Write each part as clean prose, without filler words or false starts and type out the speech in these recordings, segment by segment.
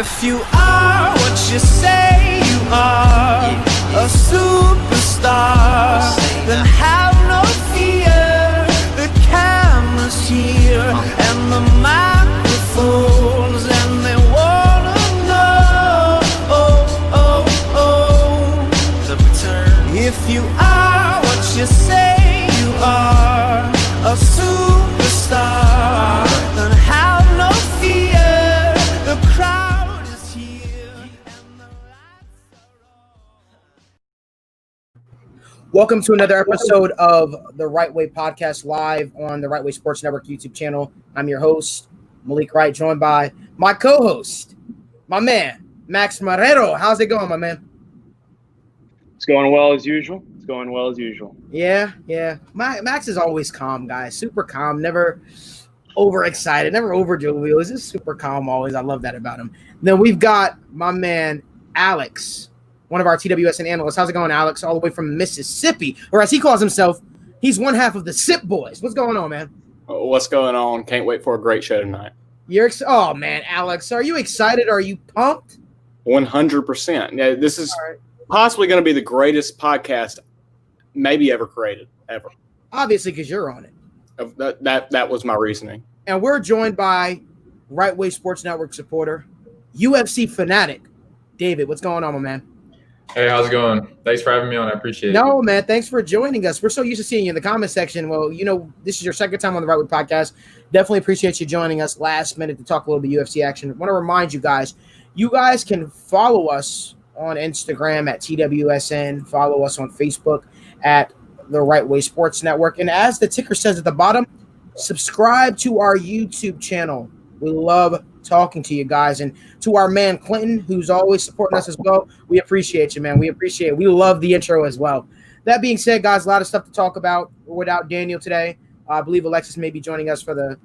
If you are what you say you are, a superstar, then have no fear. The camera's here and the microphones, and they wanna know, the return. If you are what you say you are, a superstar, then have no fear. The crowd is here and the lights are on. Welcome to another episode of the Wrightway Podcast live on the Wrightway Sports Network YouTube channel. I'm your host, Malik Wright, joined by my co-host, my man, Max Marrero. How's it going, my man? It's going well as usual. Yeah. Max is always calm, guys. Super calm, never overexcited, never overjovial. He's just super calm always. I love that about him. Then we've got my man, Alex, one of our TWSN analysts. How's it going, Alex? All the way from Mississippi, or as he calls himself, he's one half of the Sip Boys. What's going on, man? What's going on? Can't wait for a great show tonight. Oh, man, Alex, are you excited? Are you pumped? 100%. Yeah, this is possibly going to be the greatest podcast maybe ever created, ever. Obviously, because you're on it. That was my reasoning. And we're joined by Wrightway Sports Network supporter, UFC fanatic, David. What's going on, my man? Hey, how's it going? Thanks for having me on. I appreciate it. No, man, thanks for joining us. We're so used to seeing you in the comment section. Well, you know, this is your second time on the Wrightway Podcast. Definitely appreciate you joining us last minute to talk a little bit UFC action. I want to remind you guys can follow us on Instagram at TWSN, follow us on Facebook at the Wrightway Sports Network. And as the ticker says at the bottom, subscribe to our YouTube channel. We love talking to you guys. And to our man Clinton, who's always supporting us as well, we appreciate you, man. We appreciate it. We love the intro as well. That being said, guys, a lot of stuff to talk about without Daniel today. I believe Alexis may be joining us for the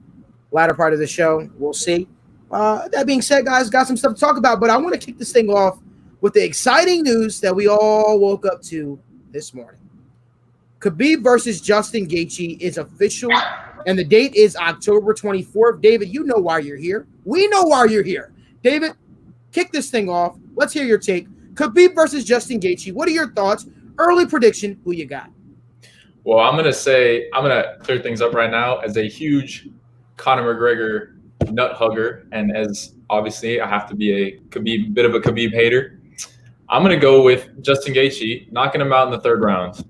latter part of the show. We'll see. That being said, guys, got some stuff to talk about, but I want to kick this thing off with the exciting news that we all woke up to this morning. Khabib versus Justin Gaethje is official, and the date is October 24th. David, you know why you're here. We know why you're here. David, kick this thing off. Let's hear your take. Khabib versus Justin Gaethje. What are your thoughts? Early prediction, who you got? Well, I'm going to clear things up right now. As a huge Conor McGregor nut hugger, and as obviously I have to be a bit of a Khabib hater, I'm going to go with Justin Gaethje, knocking him out in the third round.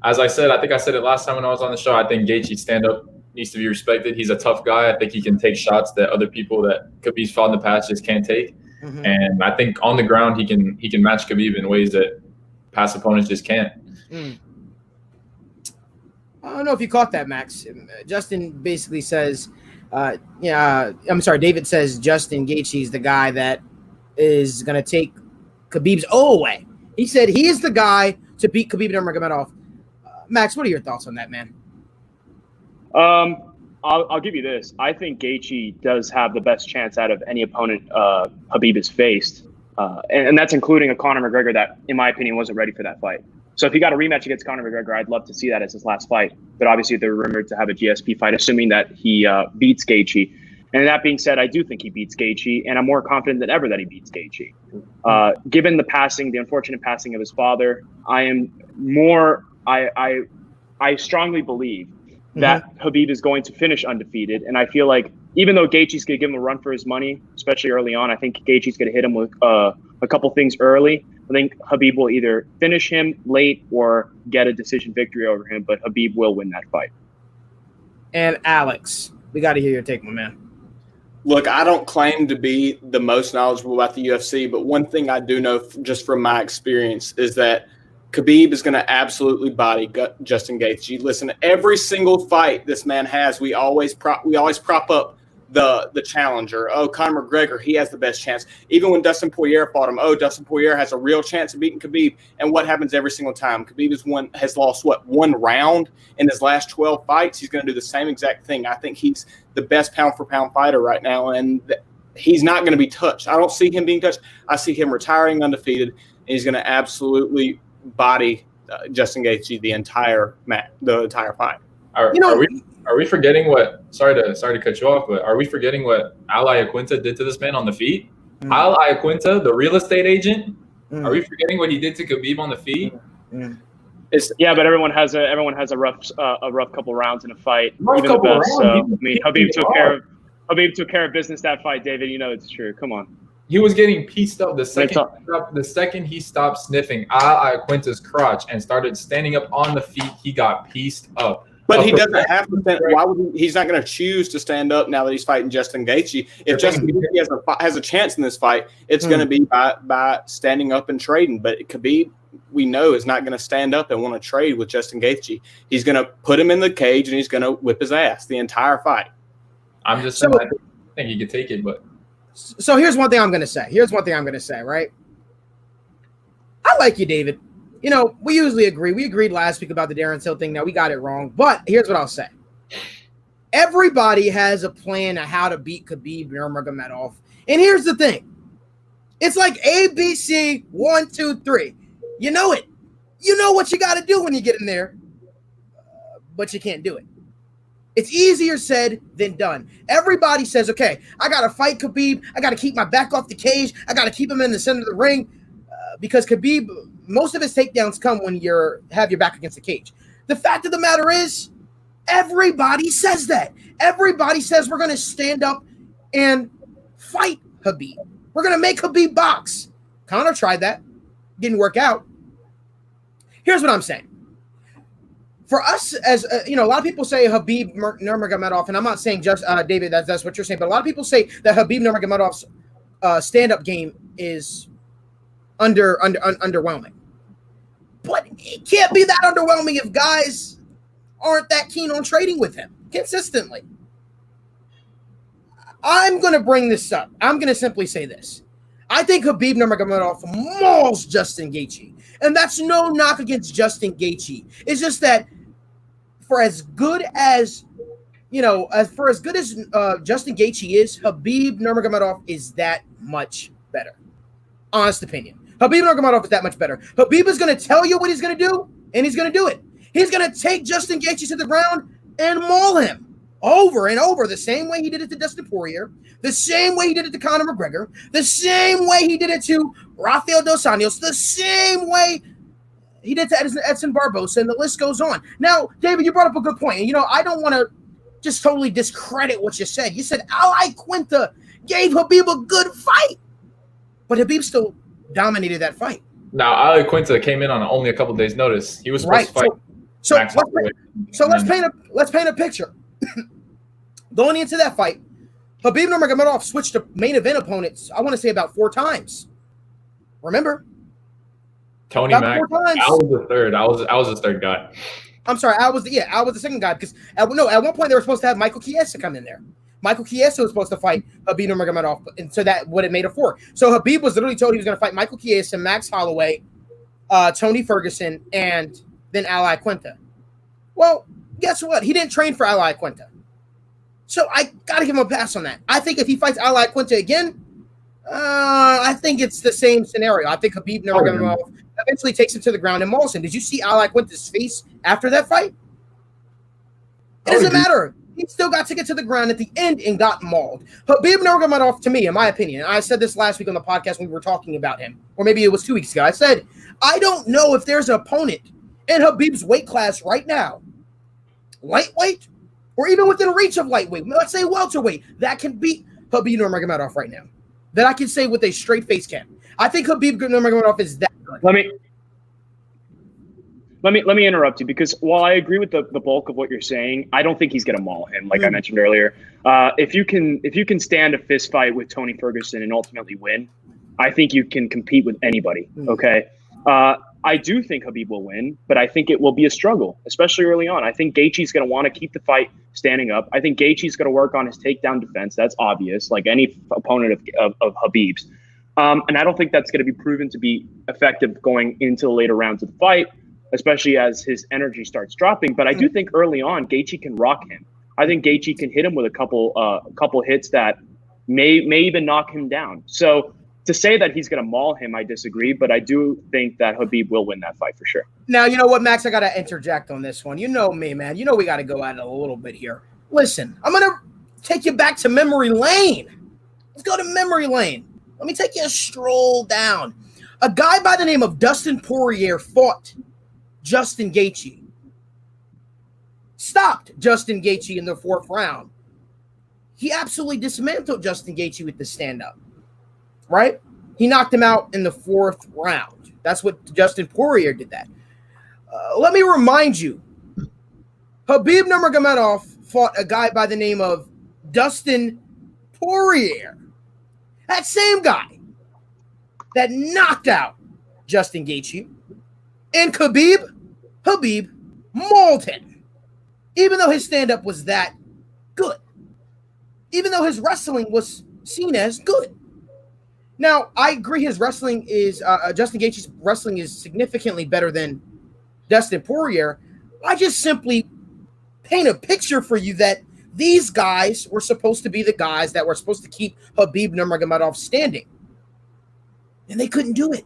As I said, I think I said it last time when I was on the show, I think Gaethje's stand-up needs to be respected. He's a tough guy. I think he can take shots that other people that Khabib's fought in the past just can't take. Mm-hmm. And I think on the ground he can match Khabib in ways that past opponents just can't. I don't know if you caught that, Max. Justin basically says, David says Justin Gaethje is the guy that is going to take Khabib's O away. He said he is the guy to beat Khabib Nurmagomedov. Max, what are your thoughts on that, man? I'll give you this. I think Gaethje does have the best chance out of any opponent Khabib has faced, and that's including a Conor McGregor that, in my opinion, wasn't ready for that fight. So if he got a rematch against Conor McGregor, I'd love to see that as his last fight. But obviously, they're rumored to have a GSP fight, assuming that he beats Gaethje. And that being said, I do think he beats Gaethje, and I'm more confident than ever that he beats Gaethje. Given the unfortunate passing of his father, I strongly believe that Khabib is going to finish undefeated. And I feel like even though Gaethje's going to give him a run for his money, especially early on, I think Gaethje's going to hit him with a couple things early. I think Khabib will either finish him late or get a decision victory over him, but Khabib will win that fight. And Alex, we got to hear your take, my man. Look, I don't claim to be the most knowledgeable about the UFC, but one thing I do know just from my experience is that Khabib is going to absolutely body Justin Gaethje. Listen, every single fight this man has, we always prop up the challenger. Oh, Conor McGregor, he has the best chance. Even when Dustin Poirier fought him, Dustin Poirier has a real chance of beating Khabib. And what happens every single time? Khabib has lost one round in his last 12 fights. He's going to do the same exact thing. I think he's the best pound-for-pound fighter right now, and he's not going to be touched. I don't see him being touched. I see him retiring undefeated, and he's going to absolutely body Justin Gaethje the entire fight. Are we forgetting what? Sorry to cut you off, but are we forgetting what Ali Aquinta did to this man on the feet? Al Iaquinta, the real estate agent. Are we forgetting what he did to Khabib on the feed? Yeah, but everyone has a rough couple rounds in a fight. Rough Even the couple best. rounds, So I mean, Khabib took care of business that fight, David. You know it's true. Come on. He was getting pieced up the second he stopped sniffing Al Iaquinta's crotch and started standing up on the feet. He got pieced up. But he doesn't have to. Why would he? He's not going to choose to stand up now that he's fighting Justin Gaethje. If Justin Gaethje has a chance in this fight, it's going to be by standing up and trading. But Khabib, we know, is not going to stand up and want to trade with Justin Gaethje. He's going to put him in the cage and he's going to whip his ass the entire fight. I'm just saying, I think he could take it, but. So here's one thing I'm going to say. Right? I like you, David. You know, we usually agree. We agreed last week about the Darren Till thing. Now we got it wrong. But here's what I'll say. Everybody has a plan of how to beat Khabib Nurmagomedov. And here's the thing. It's like ABC 1, 2, 3. You know it. You know what you got to do when you get in there. But you can't do it. It's easier said than done. Everybody says, okay, I got to fight Khabib. I got to keep my back off the cage. I got to keep him in the center of the ring. Because Khabib, most of his takedowns come when you have your back against the cage. The fact of the matter is, everybody says that. Everybody says we're going to stand up and fight Khabib. We're going to make Khabib box. Conor tried that. Didn't work out. Here's what I'm saying. For us, as a lot of people say Khabib Nurmagomedov, and I'm not saying just David, that's what you're saying, but a lot of people say that Khabib Nurmagomedov's stand-up game is underwhelming. But it can't be that underwhelming if guys aren't that keen on trading with him consistently. I'm going to bring this up. I'm going to simply say this. I think Khabib Nurmagomedov mauls Justin Gaethje. And that's no knock against Justin Gaethje. It's just that for as good as Justin Gaethje is, Khabib Nurmagomedov is that much better. Honest opinion. Khabib Nurmagomedov is that much better. Khabib is going to tell you what he's going to do, and he's going to do it. He's going to take Justin Gaethje to the ground and maul him over and over, the same way he did it to Dustin Poirier, the same way he did it to Conor McGregor, the same way he did it to Rafael Dos Anjos, the same way he did to Edson Barbosa, and the list goes on. Now, David, you brought up a good point. And, I don't want to just totally discredit what you said. You said Al Iaquinta gave Khabib a good fight, but Khabib still dominated that fight. Now, Al Iaquinta came in on only a couple days' notice. He was supposed to fight. Let's paint a picture. Going into that fight, Khabib Nurmagomedov switched to main event opponents, I want to say about 4 times. Remember? Tony Mack. I was the third. I was the third guy. I'm sorry. I was the second guy because at one point they were supposed to have Michael Chiesa come in there. Michael Chiesa was supposed to fight Khabib Nurmagomedov, and so that would have made it 4. So Khabib was literally told he was going to fight Michael Chiesa, Max Holloway, Tony Ferguson, and then Al Iaquinta. Well, guess what? He didn't train for Al Iaquinta. So I got to give him a pass on that. I think if he fights Al Iaquinta again, I think it's the same scenario. I think Khabib Nurmagomedov eventually takes him to the ground and mauls him. Did you see Al Iaquinta's face after that fight? It doesn't matter. He still got to get to the ground at the end and got mauled. Khabib Nurmagomedov, to me, in my opinion, I said this last week on the podcast when we were talking about him, or maybe it was 2 weeks ago. I said, I don't know if there's an opponent in Khabib's weight class right now, lightweight, or even within reach of lightweight, let's say welterweight, that can beat Khabib Nurmagomedov right now. That I can say with a straight face can. I think Khabib Nurmagomedov is that good. Let me interrupt you because while I agree with the bulk of what you're saying, I don't think he's going to maul him, like I mentioned earlier. If you can stand a fist fight with Tony Ferguson and ultimately win, I think you can compete with anybody. Okay. I do think Khabib will win, but I think it will be a struggle, especially early on. I think Gaethje's going to want to keep the fight standing up. I think Gaethje's going to work on his takedown defense. That's obvious, like any opponent of Khabib's. And I don't think that's going to be proven to be effective going into the later rounds of the fight, especially as his energy starts dropping. But I do think early on, Gaethje can rock him. I think Gaethje can hit him with a couple hits that may even knock him down. So to say that he's going to maul him, I disagree, but I do think that Khabib will win that fight for sure. Now, you know what, Max? I got to interject on this one. You know me, man. You know we got to go at it a little bit here. Listen, I'm going to take you back to memory lane. Let's go to memory lane. Let me take you a stroll down. A guy by the name of Dustin Poirier fought Justin Gaethje. Stopped Justin Gaethje in the 4th round. He absolutely dismantled Justin Gaethje with the stand-up, right? He knocked him out in the 4th round. That's what Justin Poirier did that. Let me remind you, Khabib Nurmagomedov fought a guy by the name of Dustin Poirier. That same guy that knocked out Justin Gaethje. And Khabib mauled him. Even though his stand-up was that good. Even though his wrestling was seen as good. Now, I agree his wrestling is, Justin Gaethje's wrestling is significantly better than Dustin Poirier. I just simply paint a picture for you that these guys were supposed to be the guys that were supposed to keep Khabib Nurmagomedov standing. And they couldn't do it.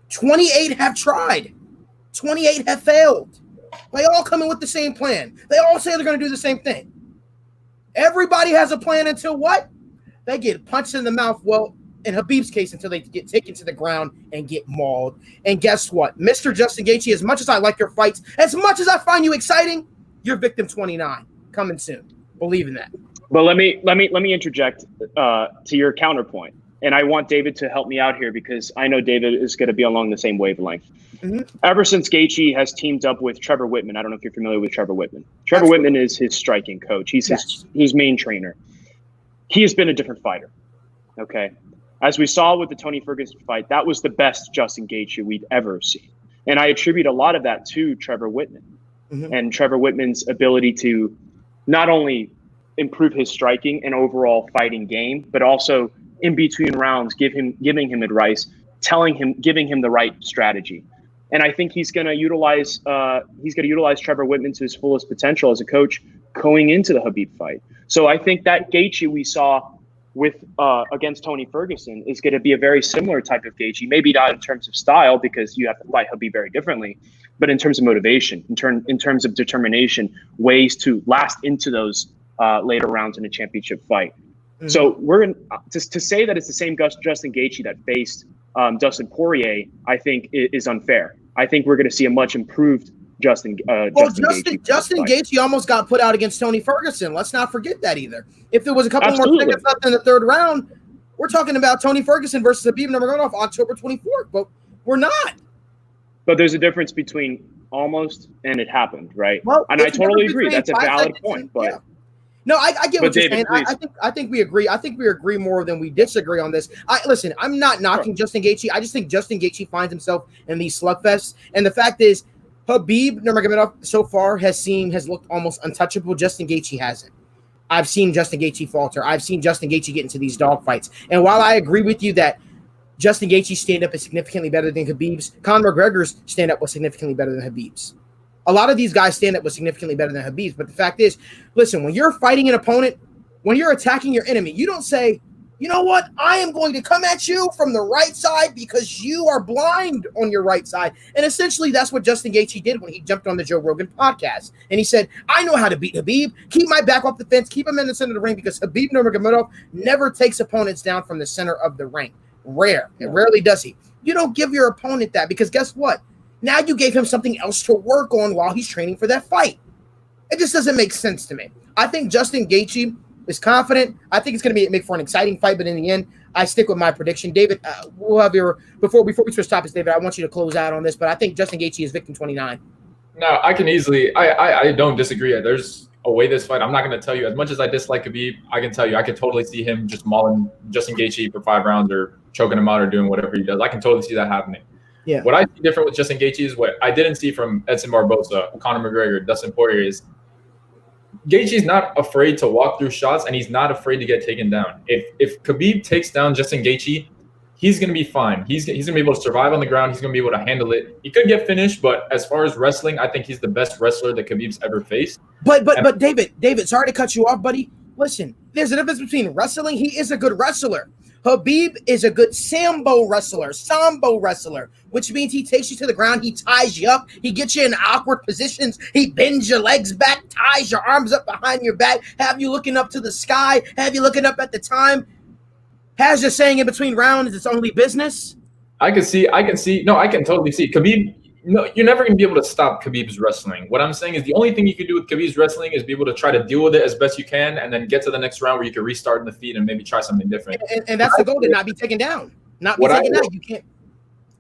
28 have tried. 28 have failed. They all come in with the same plan. They all say they're going to do the same thing. Everybody has a plan until what? They get punched in the mouth. Well, in Khabib's case, until they get taken to the ground and get mauled. And guess what? Mr. Justin Gaethje, as much as I like your fights, as much as I find you exciting, you're victim 29. Coming soon. Believe in that. But let me interject to your counterpoint. And I want David to help me out here because I know David is going to be along the same wavelength. Mm-hmm. Ever since Gaethje has teamed up with Trevor Whitman, I don't know if you're familiar with Trevor Whitman. Trevor Whitman is his striking coach. He's his main trainer. He has been a different fighter. Okay. As we saw with the Tony Ferguson fight, that was the best Justin Gaethje we'd ever seen. And I attribute a lot of that to Trevor Whitman and Trevor Whitman's ability to not only improve his striking and overall fighting game, but also in between rounds, giving him advice, giving him the right strategy. And I think he's going to utilize Trevor Whitman to his fullest potential as a coach going into the Khabib fight. So I think that Gaethje we saw with against Tony Ferguson is going to be a very similar type of Gaethje. Maybe not in terms of style because you have to fight Khabib very differently, but in terms of motivation, in terms of determination, ways to last into those later rounds in a championship fight. Mm-hmm. So we're going to say that it's the same Justin Gaethje that faced Dustin Poirier, I think is unfair. I think we're going to see a much improved Justin Gaethje almost got put out against Tony Ferguson. Let's not forget that either. If there was a couple more seconds left in the 3rd round, we're talking about Tony Ferguson versus Khabib Nurmagomedov October 24th, but we're not. But there's a difference between almost and it happened, right? Well, and I totally agree. That's a valid point, but. Yeah. No, I get what you're saying. I think we agree. I think we agree more than we disagree on this. Listen, I'm not knocking Justin Gaethje. I just think Justin Gaethje finds himself in these slugfests. And the fact is, Khabib Nurmagomedov so far has looked almost untouchable. Justin Gaethje hasn't. I've seen Justin Gaethje falter. I've seen Justin Gaethje get into these dogfights. And while I agree with you that Justin Gaethje's stand-up is significantly better than Khabib's, Conor McGregor's stand-up was significantly better than Khabib's. A lot of these guys stand up was significantly better than Khabib's. But the fact is, listen, when you're fighting an opponent, when you're attacking your enemy, you don't say, you know what, I am going to come at you from the right side because you are blind on your right side. And essentially, that's what Justin Gaethje did when he jumped on the Joe Rogan podcast. And he said, I know how to beat Khabib. Keep my back off the fence. Keep him in the center of the ring because Khabib Nurmagomedov never takes opponents down from the center of the ring. Rarely does he. You don't give your opponent that because guess what? Now you gave him something else to work on while he's training for that fight. It just doesn't make sense to me. I think Justin Gaethje is confident. I think it's going to make for an exciting fight, but in the end, I stick with my prediction. David, we'll have your before we switch topics, David, I want you to close out on this, but I think Justin Gaethje is victim 29. No, I can easily. I don't disagree. There's a way this fight. I'm not going to tell you as much as I dislike Khabib. I can tell you I could totally see him just mauling Justin Gaethje for 5 rounds or choking him out or doing whatever he does. I can totally see that happening. Yeah. What I see different with Justin Gaethje is what I didn't see from Edson Barboza, Conor McGregor, Dustin Poirier is Gaethje's not afraid to walk through shots and he's not afraid to get taken down. If Khabib takes down Justin Gaethje, he's going to be fine. He's going to be able to survive on the ground. He's going to be able to handle it. He could get finished, but as far as wrestling, I think he's the best wrestler that Khabib's ever faced. But David, sorry to cut you off, buddy. Listen, there's a difference between wrestling. He is a good wrestler. Khabib is a good sambo wrestler, which means he takes you to the ground, he ties you up, he gets you in awkward positions, he bends your legs back, ties your arms up behind your back, have you looking up to the sky, have you looking up at the time. Has just saying in between rounds it's only business. I can see. No, I can totally see. Khabib, no, you're never going to be able to stop Khabib's wrestling. What I'm saying is the only thing you can do with Khabib's wrestling is be able to try to deal with it as best you can and then get to the next round where you can restart in the feet and maybe try something different. And that's the goal, to not be taken down. Not be taken down. You can't.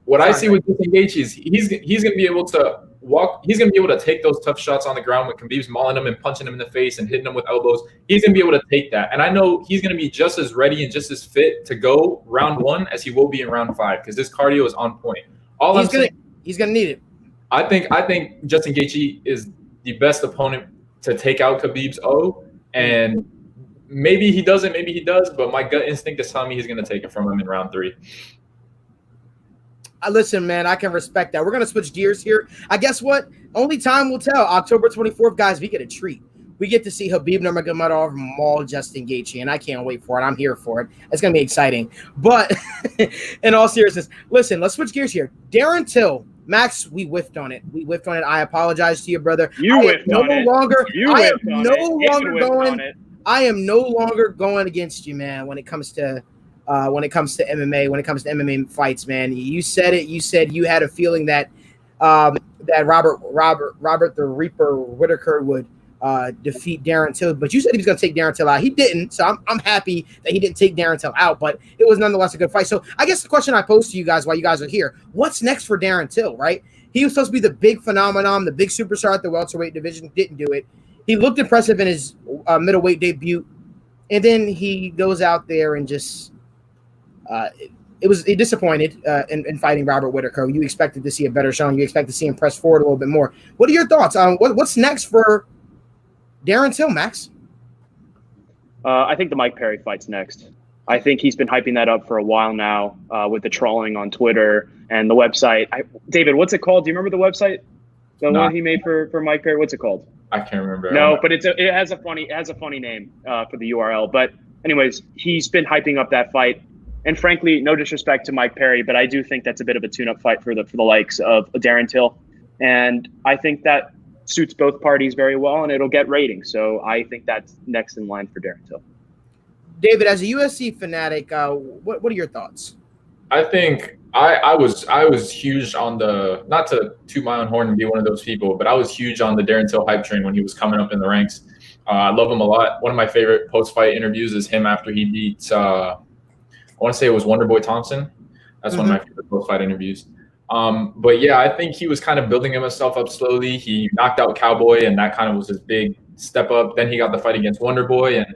What I see with Gaethje is he's going to be able to walk. He's going to be able to take those tough shots on the ground with Khabib's mauling him and punching him in the face and hitting him with elbows. He's going to be able to take that. And I know he's going to be just as ready and just as fit to go round 1 as he will be in round 5 because his cardio is on point. He's going to need it. I think Justin Gaethje is the best opponent to take out Khabib's O. And maybe he doesn't, maybe he does. But my gut instinct is telling me he's going to take it from him in round 3. Listen, man, I can respect that. We're going to switch gears here. I guess what? Only time will tell. October 24th, guys, we get a treat. We get to see Khabib Nurmagomedov maul Justin Gaethje, and I can't wait for it. I'm here for it. It's going to be exciting. But in all seriousness, listen, let's switch gears here. Darren Till, Max, we whiffed on it. I apologize to you, brother. I am no longer going against you, man, when it comes to MMA, when it comes to MMA fights, man. You said it. You said you had a feeling that that Robert the Reaper Whitaker would defeat Darren Till, but you said he was going to take Darren Till out. He didn't, so I'm happy that he didn't take Darren Till out, but it was nonetheless a good fight. So I guess the question I pose to you guys while you guys are here, what's next for Darren Till, right? He was supposed to be the big phenomenon, the big superstar at the welterweight division, didn't do it. He looked impressive in his middleweight debut, and then he goes out there and just he disappointed in fighting Robert Whitaker. You expected to see a better showing. You expect to see him press forward a little bit more. What are your thoughts on what's next for Darren Till, Max? I think the Mike Perry fight's next. I think he's been hyping that up for a while now with the trolling on Twitter and the website. David, what's it called? Do you remember the website? The one he made for Mike Perry? What's it called? I can't remember. No, but it has a funny name for the URL. But anyways, he's been hyping up that fight. And frankly, no disrespect to Mike Perry, but I do think that's a bit of a tune-up fight for the likes of Darren Till. And I think that suits both parties very well, and it'll get ratings. So I think that's next in line for Darren Till. David, as a UFC fanatic, what are your thoughts? I think I was huge on the, not to toot my own horn and be one of those people, but I was huge on the Darren Till hype train when he was coming up in the ranks. I love him a lot. One of my favorite post-fight interviews is him after he beat I want to say it was Wonderboy Thompson. That's one of my favorite post-fight interviews. But yeah, I think he was kind of building himself up slowly. He knocked out Cowboy, and that kind of was his big step up. Then he got the fight against Wonderboy, and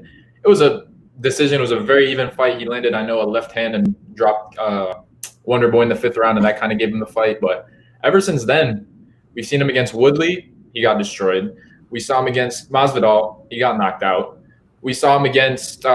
it was a decision. It was a very even fight. He landed, I know, a left hand and dropped Wonderboy in the 5th round, and that kind of gave him the fight. But ever since then, we've seen him against Woodley. He got destroyed. We saw him against Masvidal. He got knocked out. We saw him against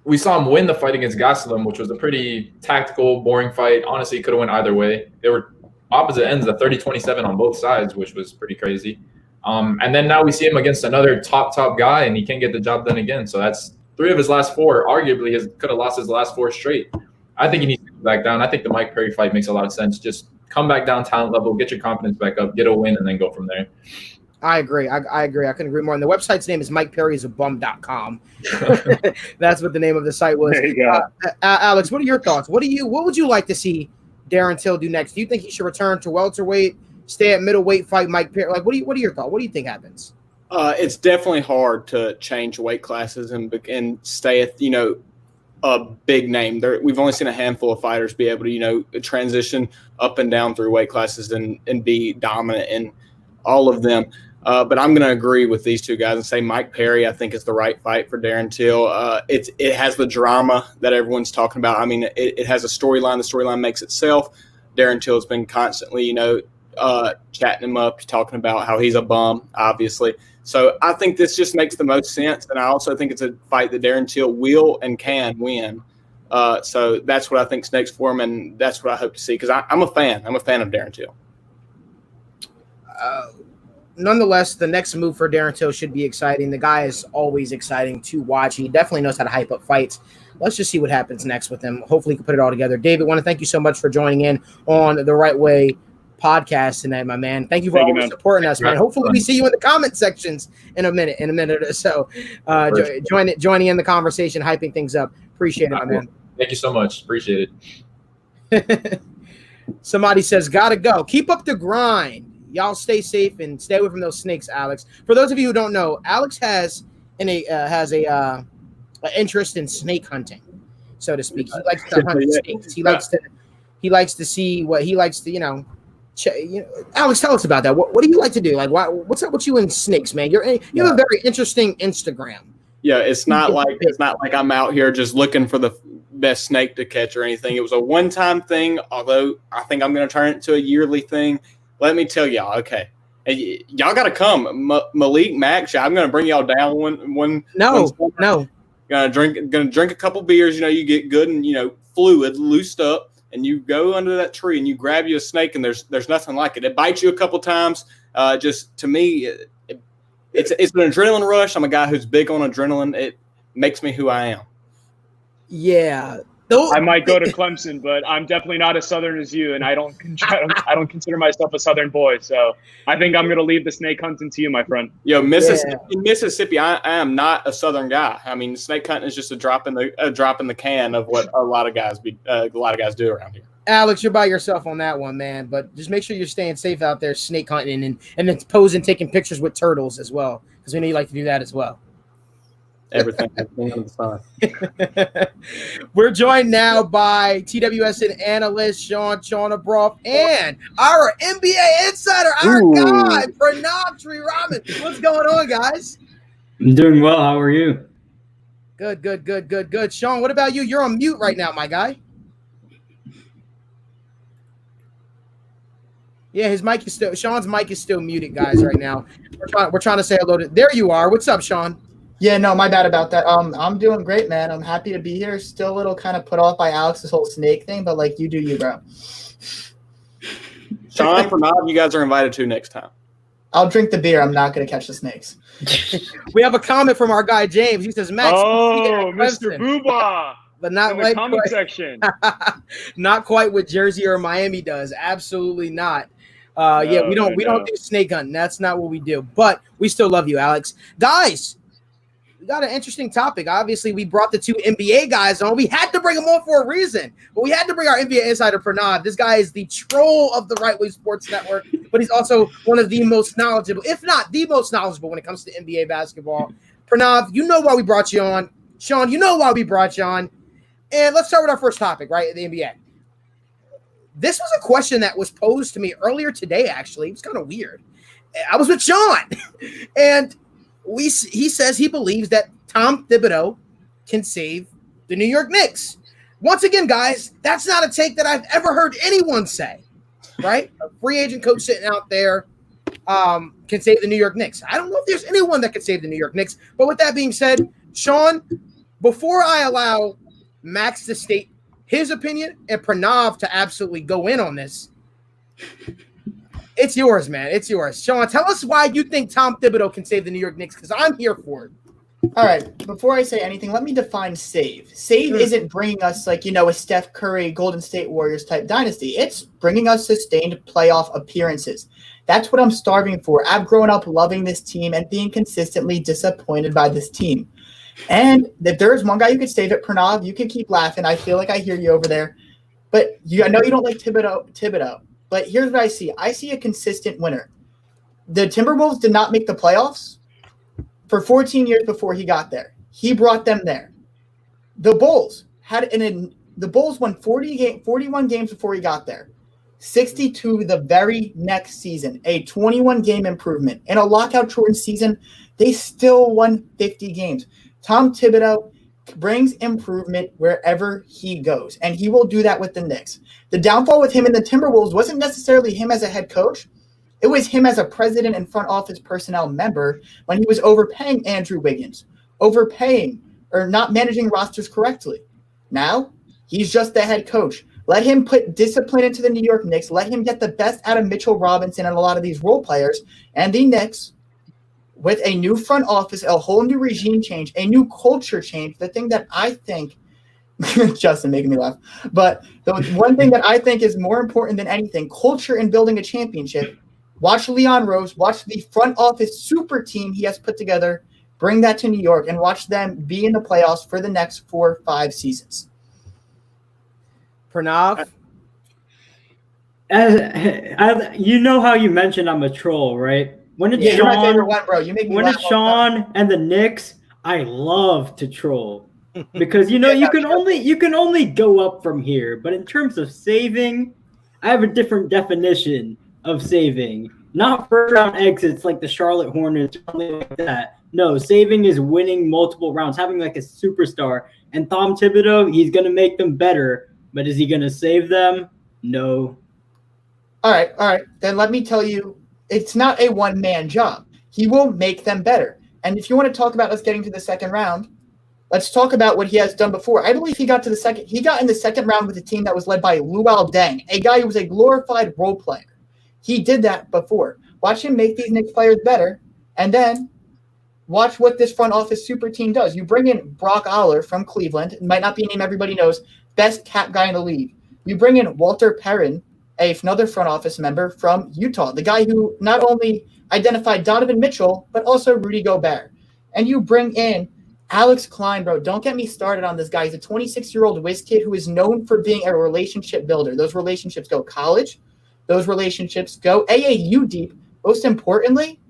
we saw him win the fight against Gastelum, which was a pretty tactical, boring fight. Honestly, it could have went either way. They were opposite ends, the 30-27 on both sides, which was pretty crazy. And then now we see him against another top guy, and he can't get the job done again. So that's 3 of his last 4. Arguably, he could have lost his last 4 straight. I think he needs to go back down. I think the Mike Perry fight makes a lot of sense. Just come back down talent level, get your confidence back up, get a win, and then go from there. I agree. I agree. I couldn't agree more. And the website's name is MikePerry'sABum.com. That's what the name of the site was. There you go. Alex, what are your thoughts? What would you like to see Darren Till do next? Do you think he should return to welterweight, stay at middleweight, fight Mike Perry? Like, what are your thoughts? What do you think happens? It's definitely hard to change weight classes and stay at, a big name. We've only seen a handful of fighters be able to, transition up and down through weight classes and be dominant in all of them. But I'm going to agree with these two guys and say Mike Perry, I think, is the right fight for Darren Till. It has the drama that everyone's talking about. I mean, it has a storyline. The storyline makes itself. Darren Till has been constantly, chatting him up, talking about how he's a bum, obviously. So I think this just makes the most sense. And I also think it's a fight that Darren Till will and can win. So that's what I think is next for him, and that's what I hope to see because I'm a fan. I'm a fan of Darren Till. Nonetheless, the next move for Darren Till should be exciting. The guy is always exciting to watch. He definitely knows how to hype up fights. Let's just see what happens next with him. Hopefully, he can put it all together. David, I want to thank you so much for joining in on the Wrightway Podcast tonight, my man. Thank you for always supporting us, man. Hopefully, we see you in the comment sections in a minute or so. Joining in the conversation, hyping things up. Appreciate it, my man. Thank you so much. Appreciate it. Somebody says, gotta go. Keep up the grind. Y'all stay safe and stay away from those snakes, Alex. For those of you who don't know, Alex has an interest in snake hunting, so to speak. He likes to hunt snakes. He likes to see what he likes to, Alex, tell us about that. What do you like to do? Like, what's up with you and snakes, man? You have a very interesting Instagram. Yeah, it's not like I'm out here just looking for the best snake to catch or anything. It was a one-time thing, although I think I'm going to turn it into a yearly thing. Let me tell y'all, okay. Y'all got to come. Malik, Max, I'm going to bring y'all down one. No. Gonna drink a couple beers. You get good and fluid loosed up, and you go under that tree and you grab you a snake, and there's nothing like it. It bites you a couple times. Just to me, it's an adrenaline rush. I'm a guy who's big on adrenaline. It makes me who I am. Yeah. I might go to Clemson, but I'm definitely not as Southern as you, and I don't consider myself a Southern boy. So I think I'm going to leave the snake hunting to you, my friend. Mississippi, I am not a Southern guy. I mean, snake hunting is just a drop in the can of what a lot of guys do around here. Alex, you're by yourself on that one, man. But just make sure you're staying safe out there, snake hunting, and then posing, taking pictures with turtles as well, because we know you like to do that as well. Everything under the sun. We're joined now by TWSN analyst Sean Abroff and our NBA insider, our guy, Pranav Sriraman. What's going on, guys? I'm doing well. How are you? Good. Sean, what about you? You're on mute right now, my guy. Yeah, Sean's mic is still muted, guys, right now. We're trying to say hello to. There you are. What's up, Sean? Yeah, no, my bad about that. I'm doing great, man. I'm happy to be here. Still a little kind of put off by Alex's whole snake thing, but you do you, bro. Sean, Pranav, you guys are invited to next time. I'll drink the beer. I'm not going to catch the snakes. We have a comment from our guy James. He says, "Max, Mr. Booba." But not in the comment section. Not quite what Jersey or Miami does. Absolutely not. We don't do snake hunting. That's not what we do. But we still love you, Alex. Guys, we got an interesting topic. Obviously, we brought the two NBA guys on. We had to bring them on for a reason. But we had to bring our NBA insider, Pranav. This guy is the troll of the Wrightway Sports Network, but he's also one of the most knowledgeable, if not the most knowledgeable when it comes to NBA basketball. Pranav, you know why we brought you on. Sean, you know why we brought you on. And let's start with our first topic, right, the NBA. This was a question that was posed to me earlier today, actually. It was kind of weird. I was with Sean, and he says he believes that Tom Thibodeau can save the New York Knicks. Once again, guys, that's not a take that I've ever heard anyone say, right? A free agent coach sitting out there can save the New York Knicks. I don't know if there's anyone that can save the New York Knicks. But with that being said, Sean, before I allow Max to state his opinion and Pranav to absolutely go in on this, it's yours, man. It's yours. Sean, tell us why you think Tom Thibodeau can save the New York Knicks, because I'm here for it. All right. Before I say anything, let me define save. Save isn't bringing us a Steph Curry, Golden State Warriors type dynasty. It's bringing us sustained playoff appearances. That's what I'm starving for. I've grown up loving this team and being consistently disappointed by this team. And if there's one guy you could save it, Pranav, you can keep laughing. I feel like I hear you over there. But I know you don't like Thibodeau. But here's what I see. I see a consistent winner. The Timberwolves did not make the playoffs for 14 years before he got there. He brought them there. The Bulls won 41 games before he got there. 62 the very next season, a 21-game improvement. In a lockout-shortened season, they still won 50 games. Tom Thibodeau brings improvement wherever he goes, and he will do that with the Knicks. The downfall with him and the Timberwolves wasn't necessarily him as a head coach. It was him as a president and front office personnel member when he was overpaying Andrew Wiggins, overpaying or not managing rosters correctly. Now, he's just the head coach. Let him put discipline into the New York Knicks. Let him get the best out of Mitchell Robinson and a lot of these role players. And the Knicks, with a new front office, a whole new regime change, a new culture change, the thing that I think – Justin making me laugh. But the one thing that I think is more important than anything, culture in building a championship, watch Leon Rose, watch the front office super team he has put together Bring that to New York and watch them be in the playoffs for the next 4 or 5 seasons. Pranav? As you know how you mentioned I'm a troll, right? When it's You're my favorite Sean, one, bro. You make me when laugh it's all the time. Sean and the Knicks, I love to troll because you can only go up from here. But in terms of saving, I have a different definition of saving. Not first round exits like the Charlotte Hornets, something like that. No, saving is winning multiple rounds, having like a superstar. And Tom Thibodeau, he's gonna make them better, but is he gonna save them? No. All right. Then let me tell you, it's not a one-man job. He will make them better. And if you want to talk about us getting to the second round, let's talk about what he has done before. I believe he got in the second round with a team that was led by Luol Deng, a guy who was a glorified role player. He did that before. Watch him make these Knicks players better, and then watch what this front office super team does. You bring in Brock Aller from Cleveland. It might not be a name everybody knows. Best cap guy in the league. You bring in Walter Perrin, another front office member from Utah, the guy who not only identified Donovan Mitchell, but also Rudy Gobert. And you bring in Alex Klein, bro. Don't get me started on this guy. He's a 26-year-old whiz kid who is known for being a relationship builder. Those relationships go college. Those relationships go AAU deep. Most importantly,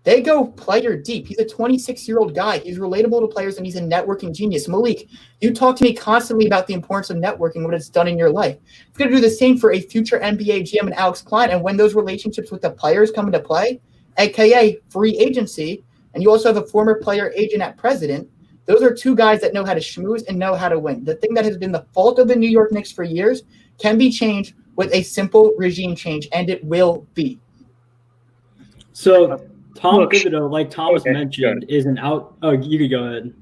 they go player deep. He's a 26-year-old guy. He's relatable to players, and he's a networking genius. Malik, you talk to me constantly about the importance of networking, what it's done in your life. It's going to do the same for a future NBA GM and Alex Klein. And when those relationships with the players come into play, a.k.a. free agency, and you also have a former player agent at president, those are two guys that know how to schmooze and know how to win. The thing that has been the fault of the New York Knicks for years can be changed with a simple regime change, and it will be. So Tom Thibodeau, like Thomas mentioned, is an out. Oh, you could go ahead.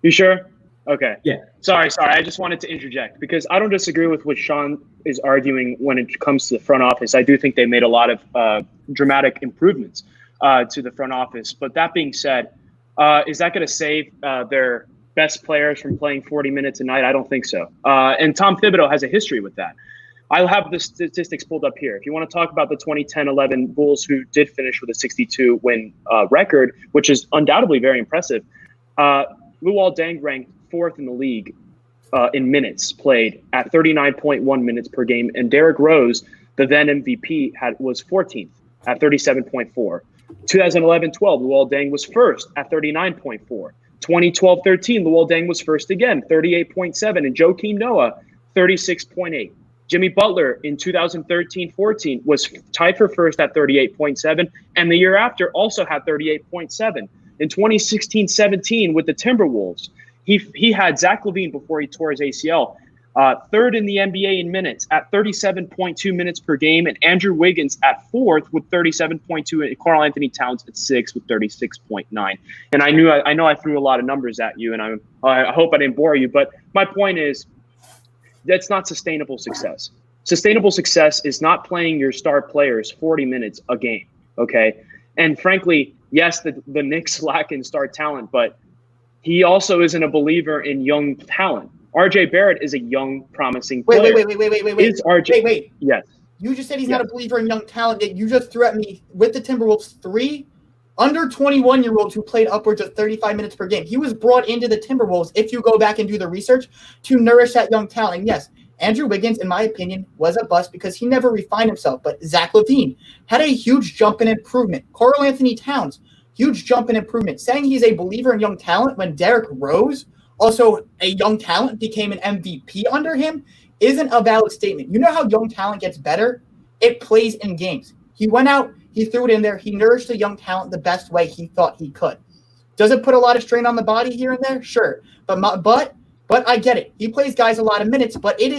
You sure? Okay. Yeah. Sorry. I just wanted to interject because I don't disagree with what Sean is arguing when it comes to the front office. I do think they made a lot of dramatic improvements to the front office. But that being said, is that going to save their best players from playing 40 minutes a night? I don't think so. And Tom Thibodeau has a history with that. I'll have the statistics pulled up here. If you want to talk about the 2010-11 Bulls, who did finish with a 62-win record, which is undoubtedly very impressive, Luol Deng ranked 4th in the league in minutes played at 39.1 minutes per game, and Derrick Rose, the then MVP, was 14th at 37.4. 2011-12, Luol Deng was first at 39.4. 2012-13, Luol Deng was first again, 38.7, and Joakim Noah, 36.8. Jimmy Butler in 2013-14 was tied for first at 38.7, and the year after also had 38.7. In 2016-17 with the Timberwolves, he had Zach LaVine before he tore his ACL, third in the NBA in minutes at 37.2 minutes per game, and Andrew Wiggins at 4th with 37.2, and Karl Anthony Towns at 6th with 36.9. And I know I threw a lot of numbers at you, and I hope I didn't bore you, but my point is, that's not sustainable success. Sustainable success is not playing your star players 40 minutes a game, okay? And frankly, yes, the Knicks lack in star talent, but he also isn't a believer in young talent. RJ Barrett is a young, promising player. Wait. Is RJ? Wait. Yes. You just said he's not a believer in young talent. You just threw at me with the Timberwolves 3 under 21-year-olds who played upwards of 35 minutes per game. He was brought into the Timberwolves, if you go back and do the research, to nourish that young talent. And yes, Andrew Wiggins, in my opinion, was a bust because he never refined himself. But Zach LaVine had a huge jump in improvement. Karl Anthony Towns, huge jump in improvement. Saying he's a believer in young talent when Derrick Rose, also a young talent, became an MVP under him isn't a valid statement. You know how young talent gets better? It plays in games. He went out, he threw it in there. He nourished the young talent the best way he thought he could. Does it put a lot of strain on the body here and there? Sure. But I get it. He plays guys a lot of minutes, but it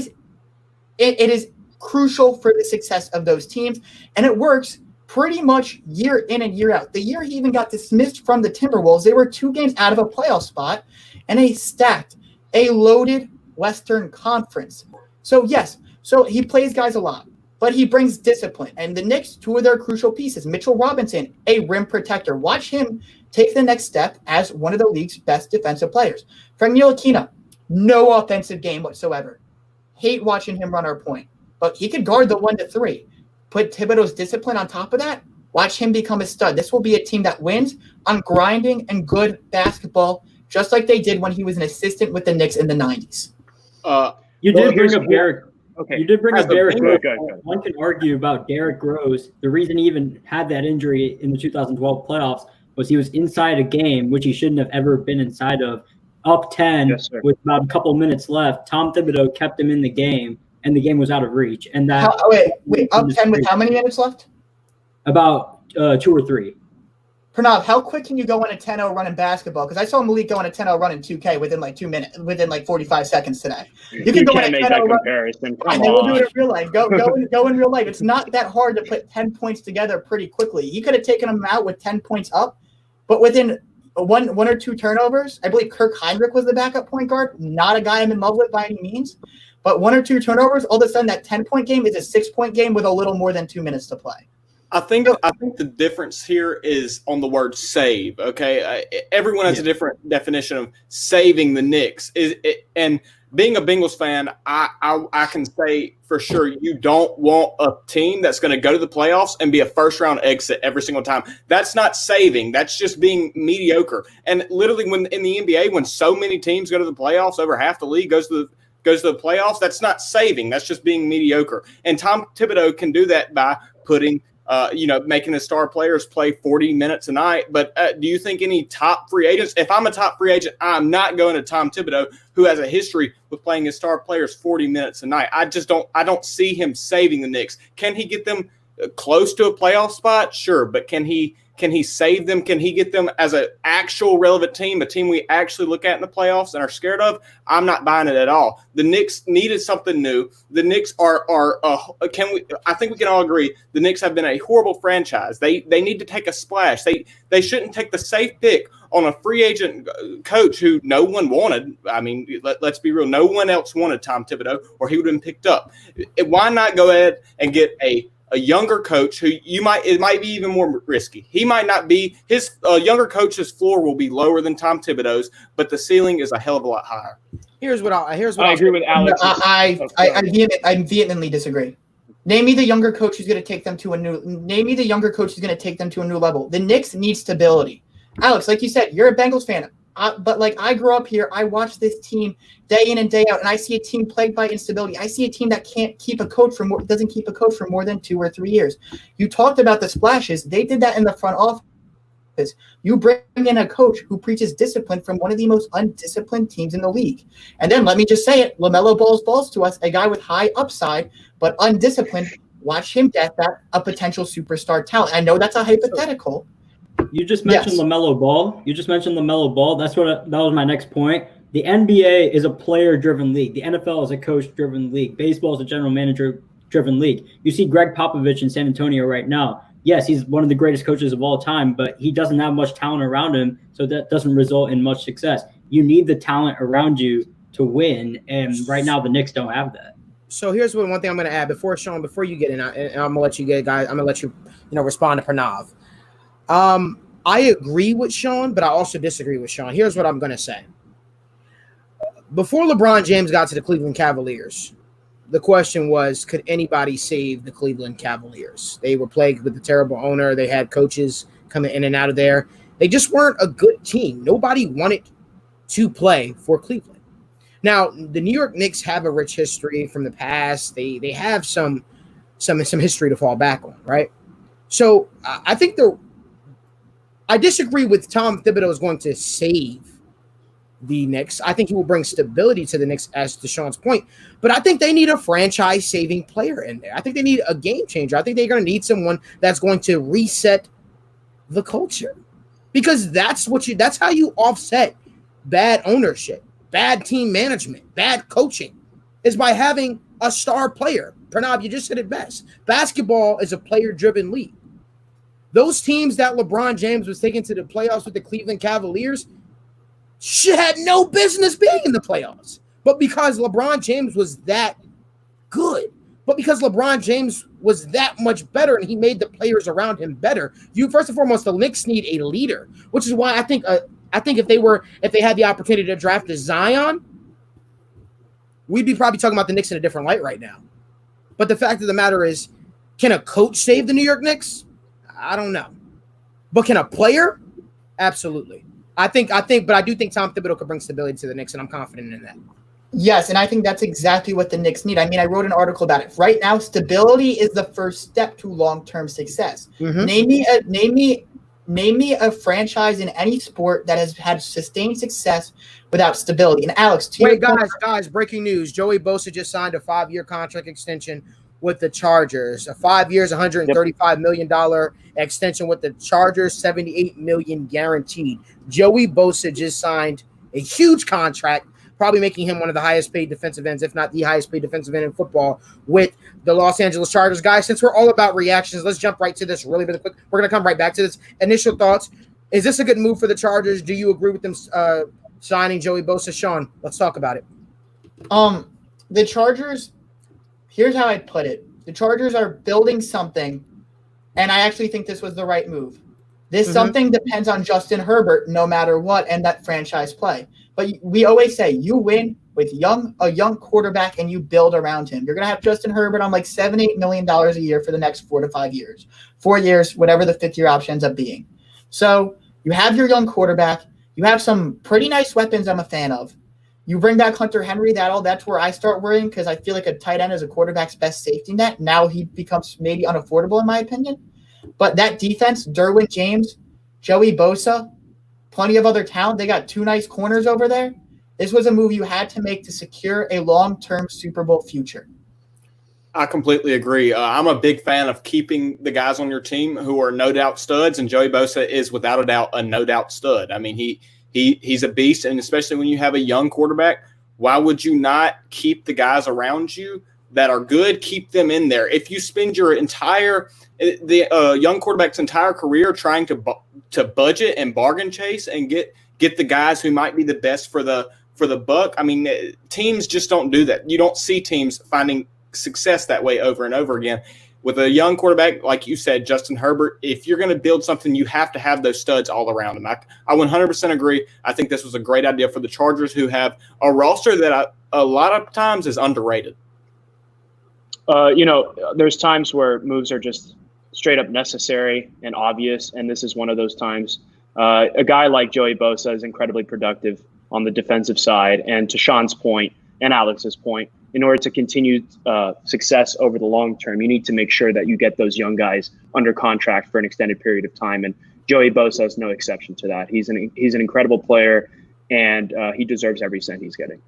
is crucial for the success of those teams, and it works pretty much year in and year out. The year he even got dismissed from the Timberwolves, they were 2 games out of a playoff spot and a loaded Western Conference. So yes, he plays guys a lot. But he brings discipline. And the Knicks, 2 of their crucial pieces, Mitchell Robinson, a rim protector. Watch him take the next step as one of the league's best defensive players. Frank Ntilikina, no offensive game whatsoever. Hate watching him run our point. But he could guard the 1-3. Put Thibodeau's discipline on top of that. Watch him become a stud. This will be a team that wins on grinding and good basketball, just like they did when he was an assistant with the Knicks in the 90s. You did bring up Derrick. Okay. You did bring up Derrick Rose. Good. One can argue about Derrick Rose. The reason he even had that injury in the 2012 playoffs was he was inside a game, which he shouldn't have ever been inside of, up 10 with about a couple minutes left. Tom Thibodeau kept him in the game, and the game was out of reach. And that wait, up 10 with how many minutes left? About 2 or 3. Pranav, how quick can you go on a 10-0 run in basketball? Because I saw Malik go on a 10-0 run in 2K within like 2 minutes, within like 45 seconds today. You can go on a make 10-0 that run. comparison. And then we'll do it in real life. Go in real life. It's not that hard to put 10 points together pretty quickly. He could have taken them out with 10 points up, but within one or two turnovers, I believe Kirk Heinrich was the backup point guard. Not a guy I'm in love with by any means, but 1 or 2 turnovers, all of a sudden that 10-point game is a 6-point game with a little more than 2 minutes to play. I think the difference here is on the word save. Okay, everyone has a different definition of saving the Knicks. And being a Bengals fan, I can say for sure you don't want a team that's going to go to the playoffs and be a first-round exit every single time. That's not saving. That's just being mediocre. And literally, when in the NBA, when so many teams go to the playoffs, over half the league goes to the playoffs. That's not saving. That's just being mediocre. And Tom Thibodeau can do that by putting making the star players play 40 minutes a night. But do you think any top free agents, if I'm a top free agent, I'm not going to Tom Thibodeau, who has a history with playing his star players 40 minutes a night. I don't see him saving the Knicks. Can he get them close to a playoff spot? Sure. But can he save them? Can he get them as an actual relevant team, a team we actually look at in the playoffs and are scared of? I'm not buying it at all. The Knicks needed something new. The Knicks I think we can all agree the Knicks have been a horrible franchise. They need to take a splash. They shouldn't take the safe pick on a free agent coach who no one wanted. I mean, let's be real. No one else wanted Tom Thibodeau, or he would have been picked up. Why not go ahead and get a younger coach who it might be even more risky. He might not be his younger coach's floor will be lower than Tom Thibodeau's, but the ceiling is a hell of a lot higher. Here's what I agree with Alex. I vehemently disagree. Name me the younger coach who's going to take them to a new. Name me the younger coach who's going to take them to a new level. The Knicks need stability. Alex, like you said, you're a Bengals fan. But like I grew up here, I watch this team day in and day out, and I see a team plagued by instability. I see a team that doesn't keep a coach for more than 2 or 3 years. You talked about the splashes; they did that in the front office. You bring in a coach who preaches discipline from one of the most undisciplined teams in the league, and then let me just say it: LaMelo balls to us, a guy with high upside but undisciplined. Watch him get that a potential superstar talent. I know that's a hypothetical. You just mentioned LaMelo Ball. That was my next point. The NBA is a player-driven league. The NFL is a coach-driven league. Baseball is a general manager-driven league. You see Greg Popovich in San Antonio right now. Yes, he's one of the greatest coaches of all time, but he doesn't have much talent around him, so that doesn't result in much success. You need the talent around you to win, and right now the Knicks don't have that. So here's one thing I'm going to add before you get in, and I'm going to let you get, guys. I'm going to let you respond to Pranav. I agree with Sean, but I also disagree with Sean. Here's what I'm going to say. Before LeBron James got to the Cleveland Cavaliers, the question was, could anybody save the Cleveland Cavaliers? They were plagued with a terrible owner. They had coaches coming in and out of there. They just weren't a good team. Nobody wanted to play for Cleveland. Now, the New York Knicks have a rich history from the past. They have some history to fall back on, right? So I think I disagree with Tom Thibodeau is going to save the Knicks. I think he will bring stability to the Knicks, as to Sean's point. But I think they need a franchise-saving player in there. I think they need a game changer. I think they're going to need someone that's going to reset the culture, because that's how you offset bad ownership, bad team management, bad coaching, is by having a star player. Pranav, you just said it best. Basketball is a player-driven league. Those teams that LeBron James was taking to the playoffs with the Cleveland Cavaliers had no business being in the playoffs. But because LeBron James was that good, but because LeBron James was that much better and he made the players around him better, first and foremost, the Knicks need a leader, which is why I think if they had the opportunity to draft a Zion, we'd be probably talking about the Knicks in a different light right now. But the fact of the matter is, can a coach save the New York Knicks? I don't know. But can a player? Absolutely. I do think Tom Thibodeau could bring stability to the Knicks, and I'm confident in that. Yes, and I think that's exactly what the Knicks need. I mean, I wrote an article about it. Right now, stability is the first step to long-term success. Mm-hmm. Name me a franchise in any sport that has had sustained success without stability. And Alex, guys, breaking news. Joey Bosa just signed a 5-year contract extension with the Chargers. 5 years, $135 million extension with the Chargers, $78 million guaranteed. Joey Bosa just signed a huge contract, probably making him one of the highest paid defensive ends, if not the highest paid defensive end in football, with the Los Angeles Chargers. Guys, since we're all about reactions, let's jump right to this really quick. We're going to come right back to this. Initial thoughts. Is this a good move for the Chargers? Do you agree with them signing Joey Bosa? Sean, let's talk about it. The Chargers, here's how I'd put it. The Chargers are building something, and I actually think this was the right move. This something depends on Justin Herbert no matter what and that franchise play. But we always say you win with a young quarterback and you build around him. You're going to have Justin Herbert on like $7-8 million a year for the next 4 to 5 years. 4 years, whatever the fifth-year option ends up being. So you have your young quarterback. You have some pretty nice weapons I'm a fan of. You bring back Hunter Henry, that's where I start worrying because I feel like a tight end is a quarterback's best safety net. Now he becomes maybe unaffordable in my opinion. But that defense, Derwin James, Joey Bosa, plenty of other talent. They got 2 nice corners over there. This was a move you had to make to secure a long-term Super Bowl future. I completely agree. I'm a big fan of keeping the guys on your team who are no doubt studs, and Joey Bosa is without a doubt a no doubt stud. I mean, he's a beast, and especially when you have a young quarterback, why would you not keep the guys around you that are good? Keep them in there. If you spend your young quarterback's entire career trying to budget and bargain chase and get the guys who might be the best for the buck, I mean, teams just don't do that. You don't see teams finding success that way over and over again. With a young quarterback, like you said, Justin Herbert, if you're going to build something, you have to have those studs all around him. I 100% agree. I think this was a great idea for the Chargers, who have a roster that a lot of times is underrated. There's times where moves are just straight up necessary and obvious, and this is one of those times. A guy like Joey Bosa is incredibly productive on the defensive side, and to Sean's point and Alex's point, in order to continue success over the long term, you need to make sure that you get those young guys under contract for an extended period of time, and Joey Bosa is no exception to that. He's an incredible player, and he deserves every cent he's getting.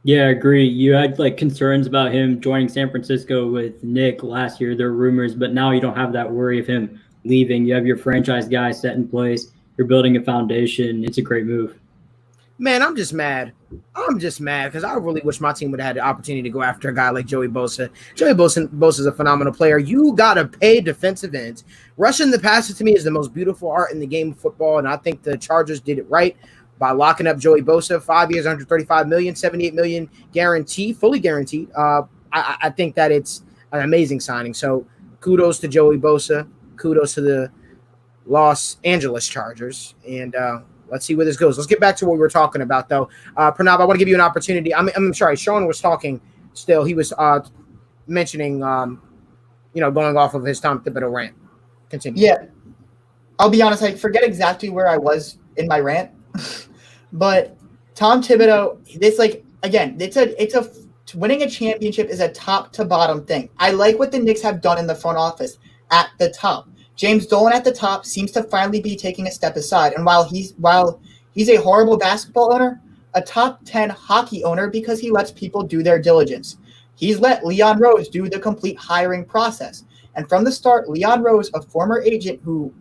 Yeah, I agree. You had concerns about him joining San Francisco with Nick last year. There were rumors, but now you don't have that worry of him leaving. You have your franchise guy set in place. You're building a foundation. It's a great move. Man, I'm just mad because I really wish my team would have had the opportunity to go after a guy like Joey Bosa. Joey Bosa is a phenomenal player. You got to pay defensive ends. Rushing the passer to me is the most beautiful art in the game of football, and I think the Chargers did it right by locking up Joey Bosa. 5 years, $135 million, $78 million guaranteed, fully guaranteed. I think that it's an amazing signing. So kudos to Joey Bosa. Kudos to the Los Angeles Chargers. And let's see where this goes. Let's get back to what we were talking about, though. Pranav, I want to give you an opportunity. I'm sorry. Sean was talking still. He was mentioning, going off of his Tom Thibodeau rant. Continue. Yeah. I'll be honest. I forget exactly where I was in my rant. But Tom Thibodeau, winning a championship is a top to bottom thing. I like what the Knicks have done in the front office at the top. James Dolan at the top seems to finally be taking a step aside. And while he's a horrible basketball owner, a top 10 hockey owner because he lets people do their diligence. He's let Leon Rose do the complete hiring process. And from the start, Leon Rose, a former agent who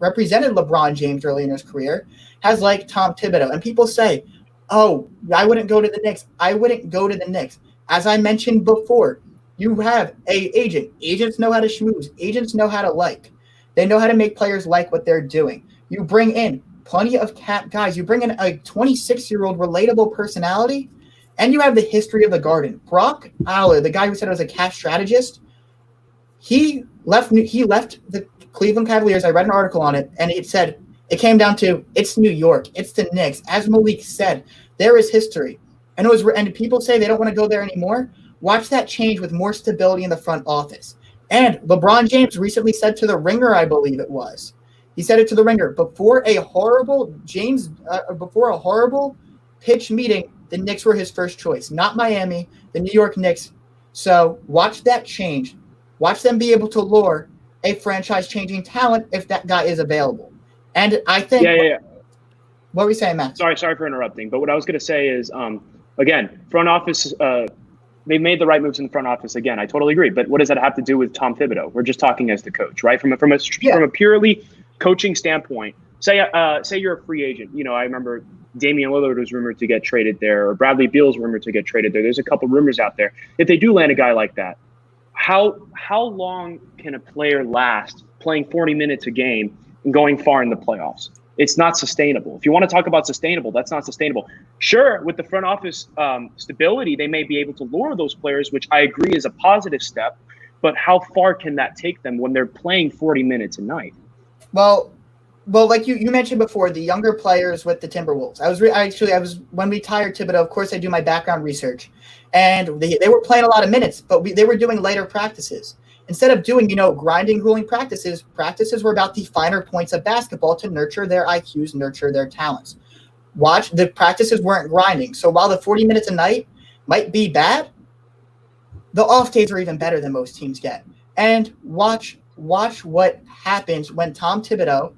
represented LeBron James early in his career, has liked Tom Thibodeau. And people say, oh, I wouldn't go to the Knicks. I wouldn't go to the Knicks. As I mentioned before, you have an agent. Agents know how to schmooze. Agents know how to like. They know how to make players like what they're doing. You bring in plenty of cap guys. You bring in a 26-year-old relatable personality, and you have the history of the Garden. Brock Aller, the guy who said I was a cap strategist, he left the Cleveland Cavaliers. I read an article on it, and it said it came down to it's New York, it's the Knicks. As Malik said, there is history, and people say they don't want to go there anymore. Watch that change with more stability in the front office. And LeBron James recently said to The Ringer, I believe it was, he said it to The Ringer, before a horrible pitch meeting, the Knicks were his first choice, not Miami, the New York Knicks. So watch that change. Watch them be able to lure a franchise-changing talent if that guy is available. And I think What were we saying, Matt? Sorry for interrupting. But what I was going to say is, again, front office, they made the right moves in the front office. Again, I totally agree. But what does that have to do with Tom Thibodeau? We're just talking as the coach, right? From a purely coaching standpoint, say you're a free agent. You know, I remember Damian Lillard was rumored to get traded there, or Bradley Beal's rumored to get traded there. There's a couple rumors out there. If they do land a guy like that, how long can a player last playing 40 minutes a game and going far in the playoffs? It's not sustainable. If you want to talk about sustainable, that's not sustainable. Sure, with the front office stability, they may be able to lure those players, which I agree is a positive step. But how far can that take them when they're playing 40 minutes a night? Well, like you mentioned before, the younger players with the Timberwolves. I was when we hired Thibodeau. Of course, I do my background research, and they were playing a lot of minutes, but they were doing later practices. Instead of doing, grinding, grueling practices were about the finer points of basketball to nurture their IQs, nurture their talents. Watch, the practices weren't grinding. So while the 40 minutes a night might be bad, the off days are even better than most teams get. And watch what happens when Tom Thibodeau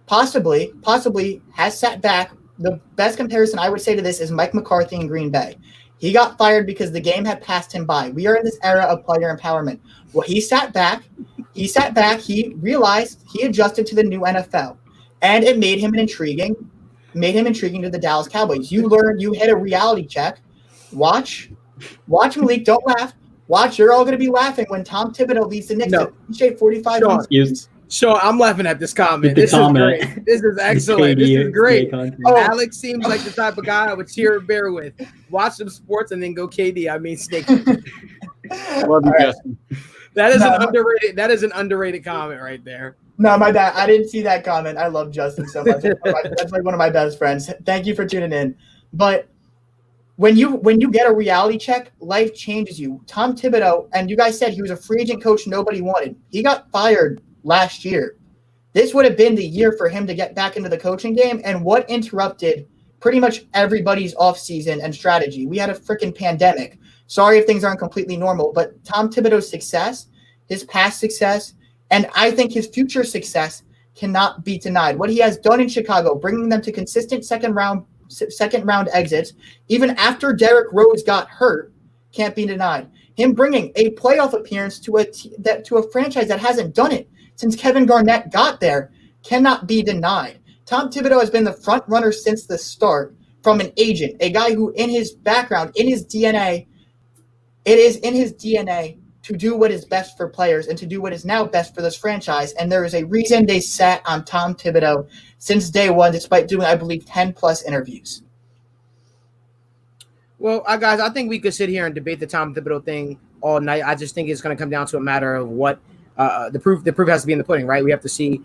possibly has sat back. The best comparison I would say to this is Mike McCarthy in Green Bay. He got fired because the game had passed him by. We are in this era of player empowerment. Well, he sat back, he realized, he adjusted to the new NFL, and it made him intriguing to the Dallas Cowboys. You hit a reality check. Watch, Malik, don't laugh. Watch, you're all going to be laughing when Tom Thibodeau leads the Knicks to 45 months. Sure, I'm laughing at this comment. This is great. This is excellent. This is great. Alex seems like the type of guy I would cheer and bear with. Watch some sports and then go KD. I mean, Snake. Love you, Justin. That is an underrated comment right there. No, my bad. I didn't see that comment. I love Justin so much. That's like one of my best friends. Thank you for tuning in. But when you get a reality check, life changes you. Tom Thibodeau, and you guys said he was a free agent coach nobody wanted. He got fired last year. This would have been the year for him to get back into the coaching game, and what interrupted pretty much everybody's offseason and strategy. We had a freaking pandemic. Sorry if things aren't completely normal, but Tom Thibodeau's success, his past success, and I think his future success cannot be denied. What he has done in Chicago, bringing them to consistent second round exits, even after Derrick Rose got hurt, can't be denied. Him bringing a playoff appearance to a franchise that hasn't done it since Kevin Garnett got there cannot be denied. Tom Thibodeau has been the front runner since the start, from an agent, a guy who in his background, in his DNA, it is in his DNA to do what is best for players and to do what is now best for this franchise. And there is a reason they sat on Tom Thibodeau since day one, despite doing, I believe, 10-plus interviews. Well, guys, I think we could sit here and debate the Tom Thibodeau thing all night. I just think it's going to come down to a matter of what the proof has to be in the pudding, right? We have to see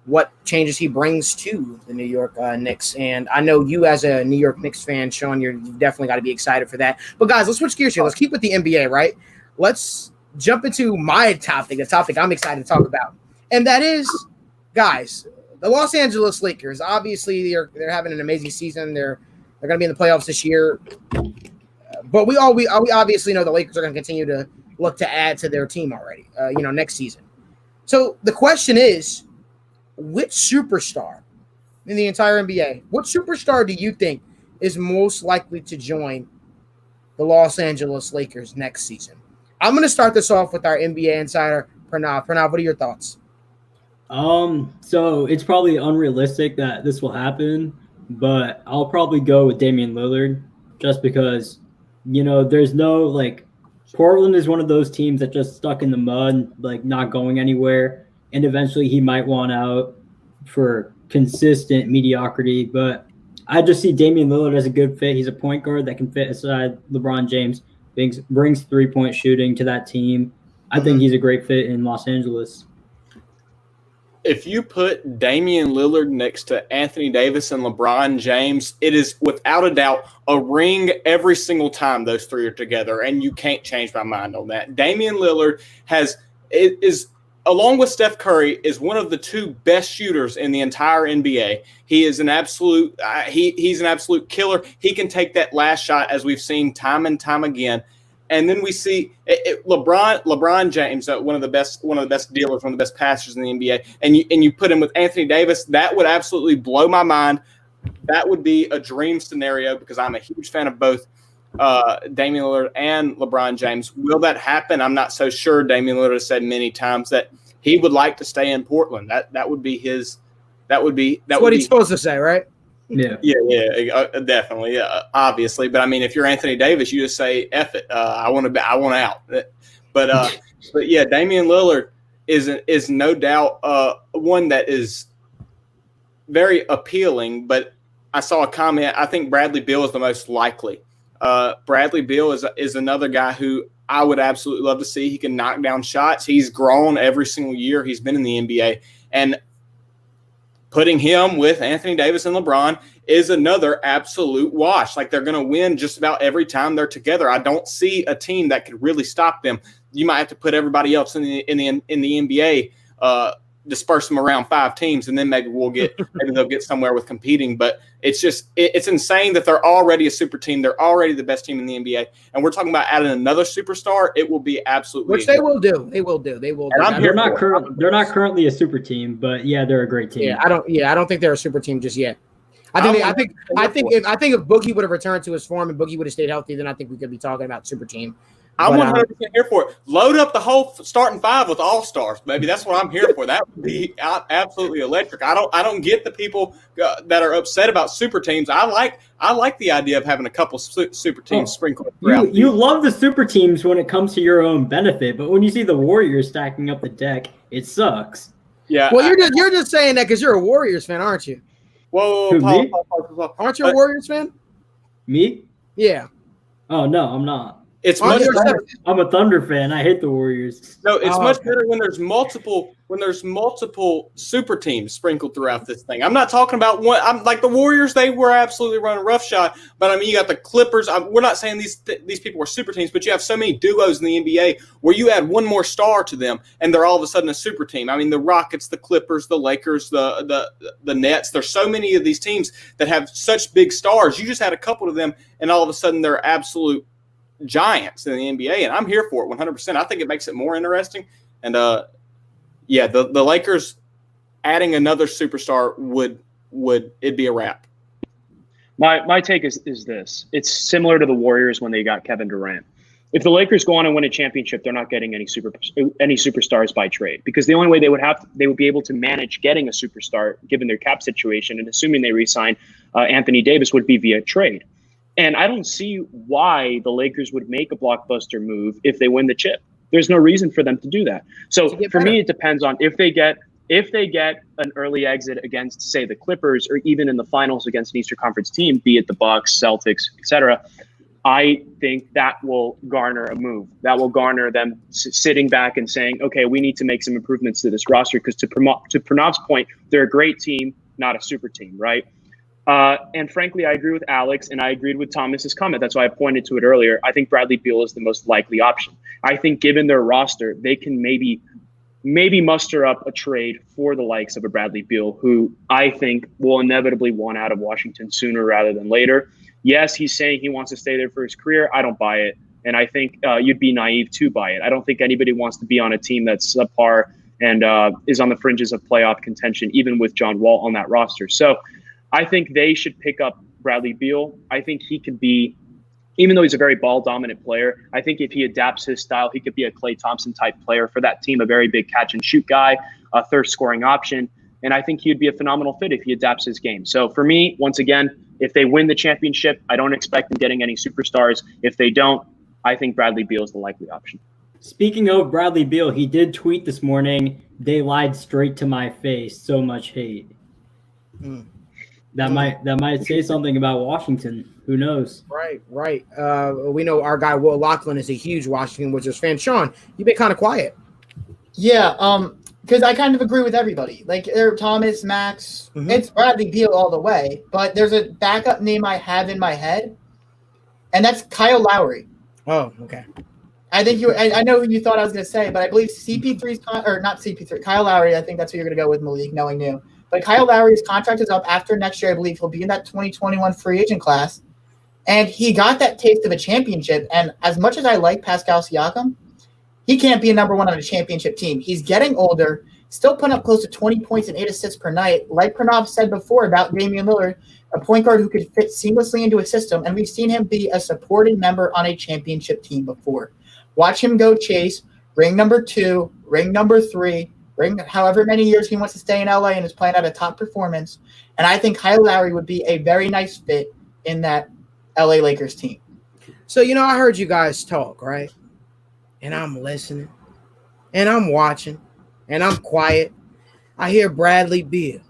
what changes he brings to the New York Knicks. And I know you as a New York Knicks fan, Sean, you've definitely got to be excited for that. But guys, let's switch gears here. Let's keep with the NBA, right? Let's jump into my topic, the topic I'm excited to talk about. And that is, guys, the Los Angeles Lakers. Obviously, they're having an amazing season. They're going to be in the playoffs this year. But we obviously know the Lakers are going to continue to look to add to their team already, next season. So the question is, which superstar in the entire NBA, what superstar do you think is most likely to join the Los Angeles Lakers next season? I'm going to start this off with our NBA insider, Pranav. Pranav, what are your thoughts? So it's probably unrealistic that this will happen, but I'll probably go with Damian Lillard just because, there's no, Portland is one of those teams that just stuck in the mud, not going anywhere. And eventually he might want out for consistent mediocrity. But I just see Damian Lillard as a good fit. He's a point guard that can fit aside LeBron James, brings three-point shooting to that team. I think he's a great fit in Los Angeles. If you put Damian Lillard next to Anthony Davis and LeBron James, it is without a doubt a ring every single time those three are together, and you can't change my mind on that. Damian Lillard is along with Steph Curry, is one of the two best shooters in the entire NBA. He is an absolute he's an absolute killer. He can take that last shot, as we've seen time and time again. And then we see LeBron James, one of the best dealers, one of the best passers in the NBA, and you put him with Anthony Davis. That would absolutely blow my mind. That would be a dream scenario because I'm a huge fan of both Damian Lillard and LeBron James. Will that happen? I'm not so sure. Damian Lillard has said many times that he would like to stay in Portland. That would be his. That's what he's supposed to say, right? Yeah, definitely, obviously. But I mean, if you're Anthony Davis, you just say "F it." I want out. But yeah, Damian Lillard is no doubt one that is very appealing. But I saw a comment. I think Bradley Beal is the most likely. Bradley Beal is another guy who I would absolutely love to see. He can knock down shots. He's grown every single year he's been in the NBA, and putting him with Anthony Davis and LeBron is another absolute wash. Like, they're going to win just about every time they're together. I don't see a team that could really stop them. You might have to put everybody else in the NBA, disperse them around 5 teams, and then maybe they'll get somewhere with competing. But it's insane that they're already a super team. They're already the best team in the NBA, and we're talking about adding another superstar. It will be absolutely, which they will do. They will do. They're not currently a super team, but yeah, they're a great team. I don't think they're a super team just yet. I think if Boogie would have returned to his form and Boogie would have stayed healthy, then I think we could be talking about super team. I'm 100% here for it. Load up the whole starting 5 with all-stars, baby. That's what I'm here for. That would be absolutely electric. I don't get the people that are upset about super teams. I like the idea of having a couple super teams sprinkled throughout. You love the super teams when it comes to your own benefit, but when you see the Warriors stacking up the deck, it sucks. Yeah. Well, you're just saying that because you're a Warriors fan, aren't you? Whoa, Paul. Aren't you a Warriors fan? Me? Yeah. Oh no, I'm not. I'm a Thunder fan. I hate the Warriors. No, it's much better when there's multiple super teams sprinkled throughout this thing. I'm not talking about one. I'm like the Warriors. They were absolutely running roughshod. But I mean, you got the Clippers. We're not saying these people were super teams, but you have so many duos in the NBA where you add one more star to them, and they're all of a sudden a super team. I mean, the Rockets, the Clippers, the Lakers, the Nets. There's so many of these teams that have such big stars. You just add a couple of them, and all of a sudden they're absolute giants in the NBA, and I'm here for it 100%. I think it makes it more interesting. And the Lakers adding another superstar would it'd be a wrap. My take is this. It's similar to the Warriors when they got Kevin Durant. If the Lakers go on and win a championship, they're not getting any superstars by trade, because the only way they would be able to manage getting a superstar given their cap situation, and assuming they re-sign Anthony Davis, would be via trade. And I don't see why the Lakers would make a blockbuster move if they win the chip. There's no reason for them to do that. So for me, it depends on if they get an early exit against, say, the Clippers, or even in the finals against an Eastern Conference team, be it the Bucks, Celtics, etc. I think that will garner a move. That will garner them sitting back and saying, okay, we need to make some improvements to this roster, because to Pranav's point, they're a great team, not a super team, right? And frankly, I agree with Alex, and I agreed with Thomas's comment. That's why I pointed to it earlier. I think Bradley Beal is the most likely option. I think given their roster, they can maybe muster up a trade for the likes of a Bradley Beal, who I think will inevitably want out of Washington sooner rather than later. Yes, he's saying he wants to stay there for his career. I don't buy it. And I think you'd be naive to buy it. I don't think anybody wants to be on a team that's subpar and is on the fringes of playoff contention, even with John Wall on that roster. So I think they should pick up Bradley Beal. I think he could be, even though he's a very ball-dominant player, I think if he adapts his style, he could be a Klay Thompson-type player for that team, a very big catch-and-shoot guy, a third-scoring option. And I think he'd be a phenomenal fit if he adapts his game. So for me, once again, if they win the championship, I don't expect them getting any superstars. If they don't, I think Bradley Beal is the likely option. Speaking of Bradley Beal, he did tweet this morning, "They lied straight to my face. So much hate." That might say something about Washington. Who knows? Right. We know our guy Will Lachlan is a huge Washington Wizards fan. Sean, you've been kind of quiet. Yeah, because I kind of agree with everybody. Like Thomas, Max, it's Bradley Beal all the way. But there's a backup name I have in my head, and that's Kyle Lowry. Oh, okay. I think I know who you thought I was going to say, but I believe CP3's or not CP3, Kyle Lowry. I think that's who you're going to go with, Malik, knowing you. But Kyle Lowry's contract is up after next year. I believe he'll be in that 2021 free agent class, and he got that taste of a championship. And as much as I like Pascal Siakam, he can't be a number one on a championship team. He's getting older, still putting up close to 20 points and 8 assists per night. Like Pranav said before about Damian Lillard, a point guard who could fit seamlessly into a system, and we've seen him be a supporting member on a championship team before. Watch him go chase ring number 2, ring number 3, ring however many years he wants to stay in LA and is playing at a top performance. And I think Kyle Lowry would be a very nice fit in that LA Lakers team. So, I heard you guys talk, right? And I'm listening, and I'm watching, and I'm quiet. I hear Bradley Beal.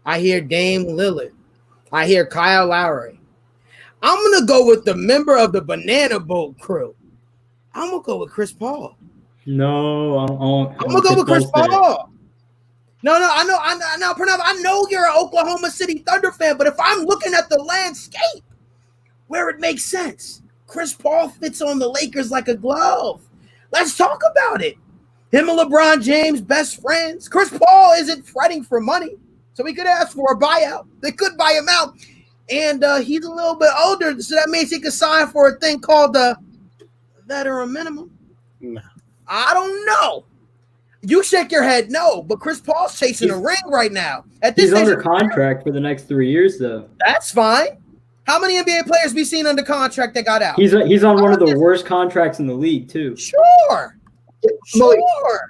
I hear Dame Lillard. I hear Kyle Lowry. I'm going to go with the member of the Banana Boat crew. I'm going to go with Chris Paul. No, I'm going to go with Chris Paul. No, I know, Pranav, I know you're an Oklahoma City Thunder fan, but if I'm looking at the landscape where it makes sense, Chris Paul fits on the Lakers like a glove. Let's talk about it. Him and LeBron James, best friends. Chris Paul isn't fretting for money, so he could ask for a buyout. They could buy him out. And he's a little bit older, so that means he could sign for a thing called the veteran minimum. No. I don't know. You shake your head no, but Chris Paul's chasing a ring right now. He's under contract for the next 3 years, though. That's fine. How many NBA players we seen under contract that got out? He's on one of the worst contracts in the league, too. Sure. Malik,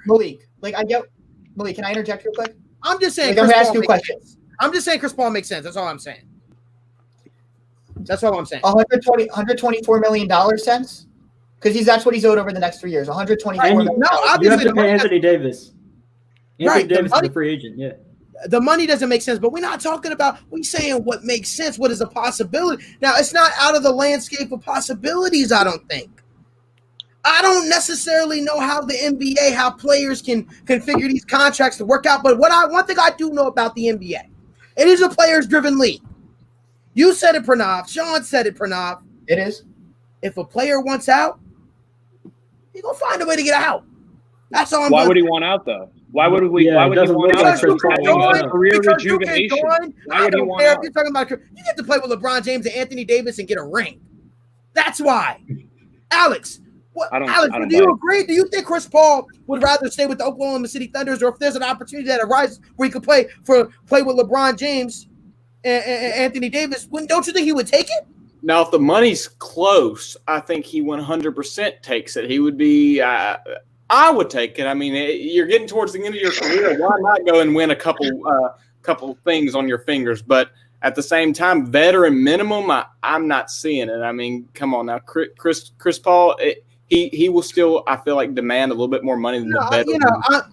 Malik, can I interject real quick? I'm just saying. I'm going to ask you a question. I'm just saying Chris Paul makes sense. That's all I'm saying. That's all I'm saying. $124 million cents? Because that's what he's owed over the next 3 years. $124 million. No, obviously you have to the pay money Anthony Davis. Anthony Davis is a free agent, yeah. The money doesn't make sense, but we're not talking about, we're saying what makes sense, what is a possibility. Now, it's not out of the landscape of possibilities, I don't think. I don't necessarily know how the NBA, how players can configure these contracts to work out, but one thing I do know about the NBA, it is a players-driven league. You said it, Pranav. Sean said it, Pranav. It is. If a player wants out, he's going to find a way to get out. That's all I'm Why doing. would he want out, though? Why would he want out? Because you can join. Career Because you can rejuvenation. join. Why I would he don't want care if out? you're talking about. You get to play with LeBron James and Anthony Davis and get a ring. That's why. Alex, don't do you buy it. agree? Do you think Chris Paul would rather stay with the Oklahoma City Thunders, or if there's an opportunity that arises where he could play with LeBron James and Anthony Davis, don't you think he would take it? Now, if the money's close, I think he 100% takes it. He would be I would take it. I mean, you're getting towards the end of your career. Why not go and win a couple things on your fingers? But at the same time, veteran minimum, I'm not seeing it. I mean, come on now, Chris Paul, he will still, I feel like, demand a little bit more money than the veteran.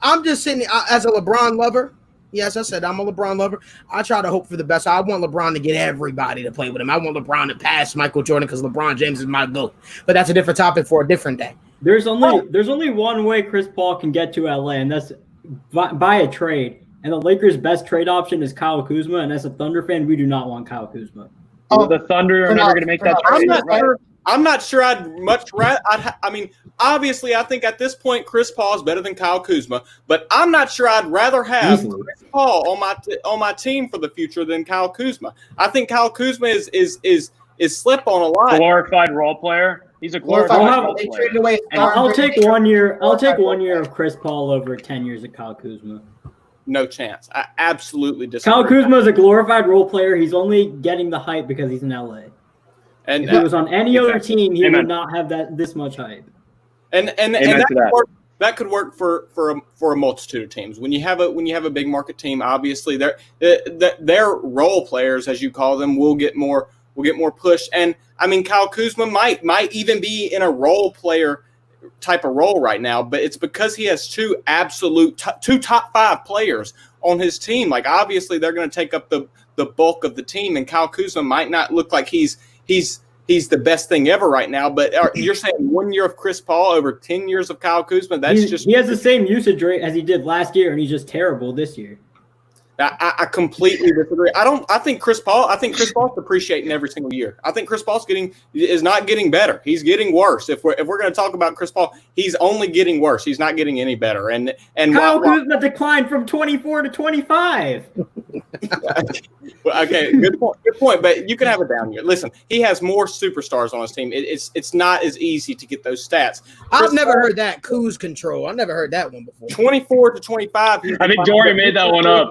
I'm just saying, as a LeBron lover. Yes, I said I'm a LeBron lover. I try to hope for the best. I want LeBron to get everybody to play with him. I want LeBron to pass Michael Jordan because LeBron James is my GOAT. But that's a different topic for a different day. There's only one way Chris Paul can get to LA, and that's by a trade. And the Lakers' best trade option is Kyle Kuzma. And as a Thunder fan, we do not want Kyle Kuzma. The Thunder are never going to make that trade. I'm not sure I'd much rather. I mean, obviously, I think at this point, Chris Paul is better than Kyle Kuzma, but I'm not sure I'd rather have Chris Paul on my team for the future than Kyle Kuzma. I think Kyle Kuzma is slip on a lot. Glorified role player. He's a glorified role player. I'll take 1 year. I'll take 1 year of Chris Paul over 10 years of Kyle Kuzma. No chance. I absolutely disagree. Kyle Kuzma is a glorified role player. He's only getting the hype because he's in LA. And if he was on any other team, he would not have this much hype. And that could work for a multitude of teams. When you have a big market team, obviously their role players, as you call them, will get more push. And I mean, Kyle Kuzma might even be in a role player type of role right now, but it's because he has two top 5 players on his team. Like, obviously they're going to take up the bulk of the team, and Kyle Kuzma might not look like he's the best thing ever right now, but you're saying 1 year of Chris Paul over 10 years of Kyle Kuzma? He has the same usage rate as he did last year, and he's just terrible this year. I completely disagree. I think Chris Paul's depreciating every single year. I think Chris Paul's is not getting better. He's getting worse. If we're going to talk about Chris Paul, he's only getting worse. He's not getting any better. And Kyle Kuzma declined from 24 to 25. Okay, good point. But you can have a down year. Listen, he has more superstars on his team. It's not as easy to get those stats. I've never heard that Kuz control. I've never heard that one before. 24 to 25. I think Dorian made that one up.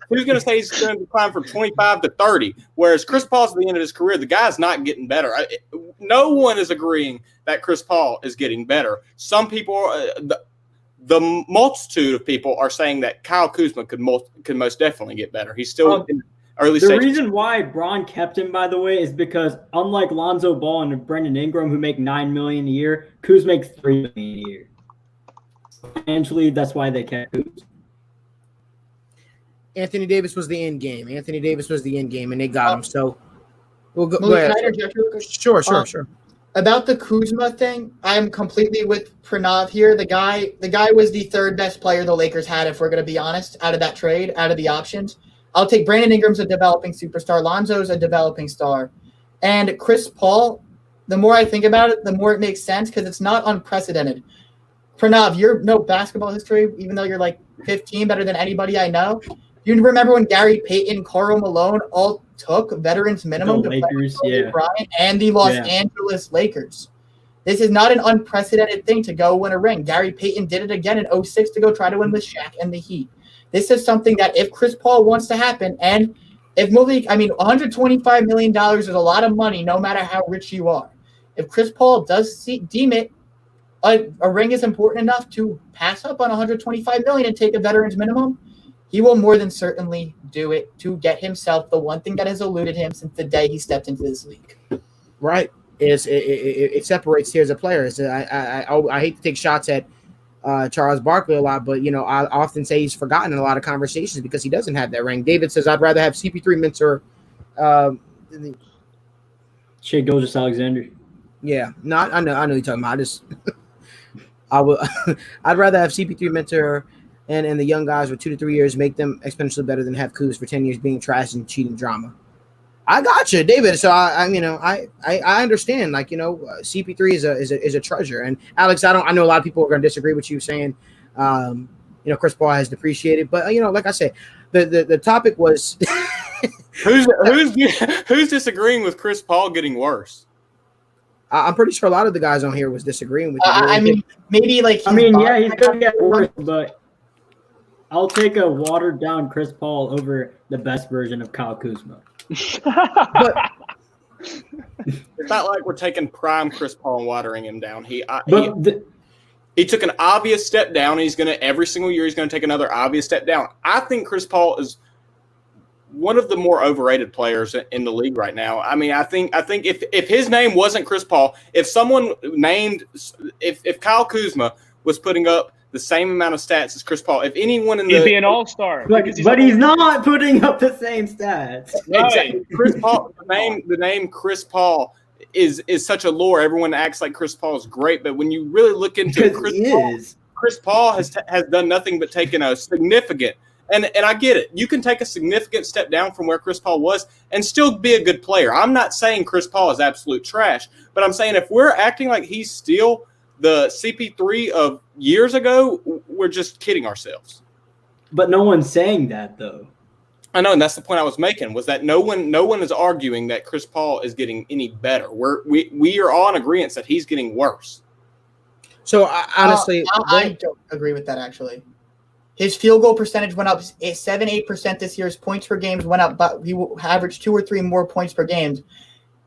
Who's going to say he's going to decline from 25 to 30? Whereas Chris Paul's at the end of his career, the guy's not getting better. No one is agreeing that Chris Paul is getting better. Some people, the multitude of people, are saying that Kyle Kuzma could most definitely get better. He's still in early stages. The reason why Braun kept him, by the way, is because unlike Lonzo Ball and Brendan Ingram, who make $9 million a year, Kuz makes $3 million a year. Financially, that's why they kept Kuz. Anthony Davis was the end game. And they got him. So we'll go. Can I interject real quick? Sure. About the Kuzma thing, I'm completely with Pranav here. The guy was the third best player the Lakers had, if we're going to be honest, out of that trade, out of the options. I'll take Brandon Ingram's a developing superstar. Lonzo's a developing star. And Chris Paul, the more I think about it, the more it makes sense because it's not unprecedented. Pranav, you're no basketball history, even though you're like 15, better than anybody I know. You remember when Gary Payton, Karl Malone all took veterans minimum The to Lakers, play yeah. Bryant and the Los Angeles Lakers? This is not an unprecedented thing to go win a ring. Gary Payton did it again in 2006 to go try to win with Shaq and the Heat. This is something that if Chris Paul wants to happen, and if Malik, $125 million is a lot of money no matter how rich you are. If Chris Paul does deem it a ring is important enough to pass up on $125 million and take a veterans minimum, he will more than certainly do it to get himself the one thing that has eluded him since the day he stepped into this league. Right. It separates tiers of players. I hate to take shots at Charles Barkley a lot, but I often say he's forgotten in a lot of conversations because he doesn't have that ring. David says I'd rather have CP3 mentor. Shea Gilgeous-Alexander. Yeah, no, I know you're talking about. I'd rather have CP3 mentor and the young guys with 2 to 3 years, make them exponentially better than have Kuz for 10 years being trash and cheating drama. I got you, David. So I understand. CP3 is a treasure. And Alex, I know a lot of people are going to disagree with you saying, Chris Paul has depreciated, but like I said, the topic was who's disagreeing with Chris Paul getting worse. I'm pretty sure a lot of the guys on here was disagreeing with you. Maybe like. he's going to get worse, but I'll take a watered down Chris Paul over the best version of Kyle Kuzma. But it's not like we're taking prime Chris Paul and watering him down. He took an obvious step down. And every single year he's going to take another obvious step down. I think Chris Paul is one of the more overrated players in the league right now. I think if his name wasn't Chris Paul, if Kyle Kuzma was putting up the same amount of stats as Chris Paul, if anyone he'd be an all-star. But he's not putting up the same stats. Exactly. Chris Paul, the name Chris Paul is such a lure. Everyone acts like Chris Paul is great, but when you really look into Chris Paul has done nothing but taken a significant. And I get it. You can take a significant step down from where Chris Paul was and still be a good player. I'm not saying Chris Paul is absolute trash, but I'm saying if we're acting like he's still the CP3 of years ago, we're just kidding ourselves. But no one's saying that, though. I know, and that's the point I was making, was that no one is arguing that Chris Paul is getting any better. We are all in agreement that he's getting worse. So honestly, I don't agree with that actually. His field goal percentage went up 7-8% this year. His points per game went up, but he averaged 2 or 3 more points per game.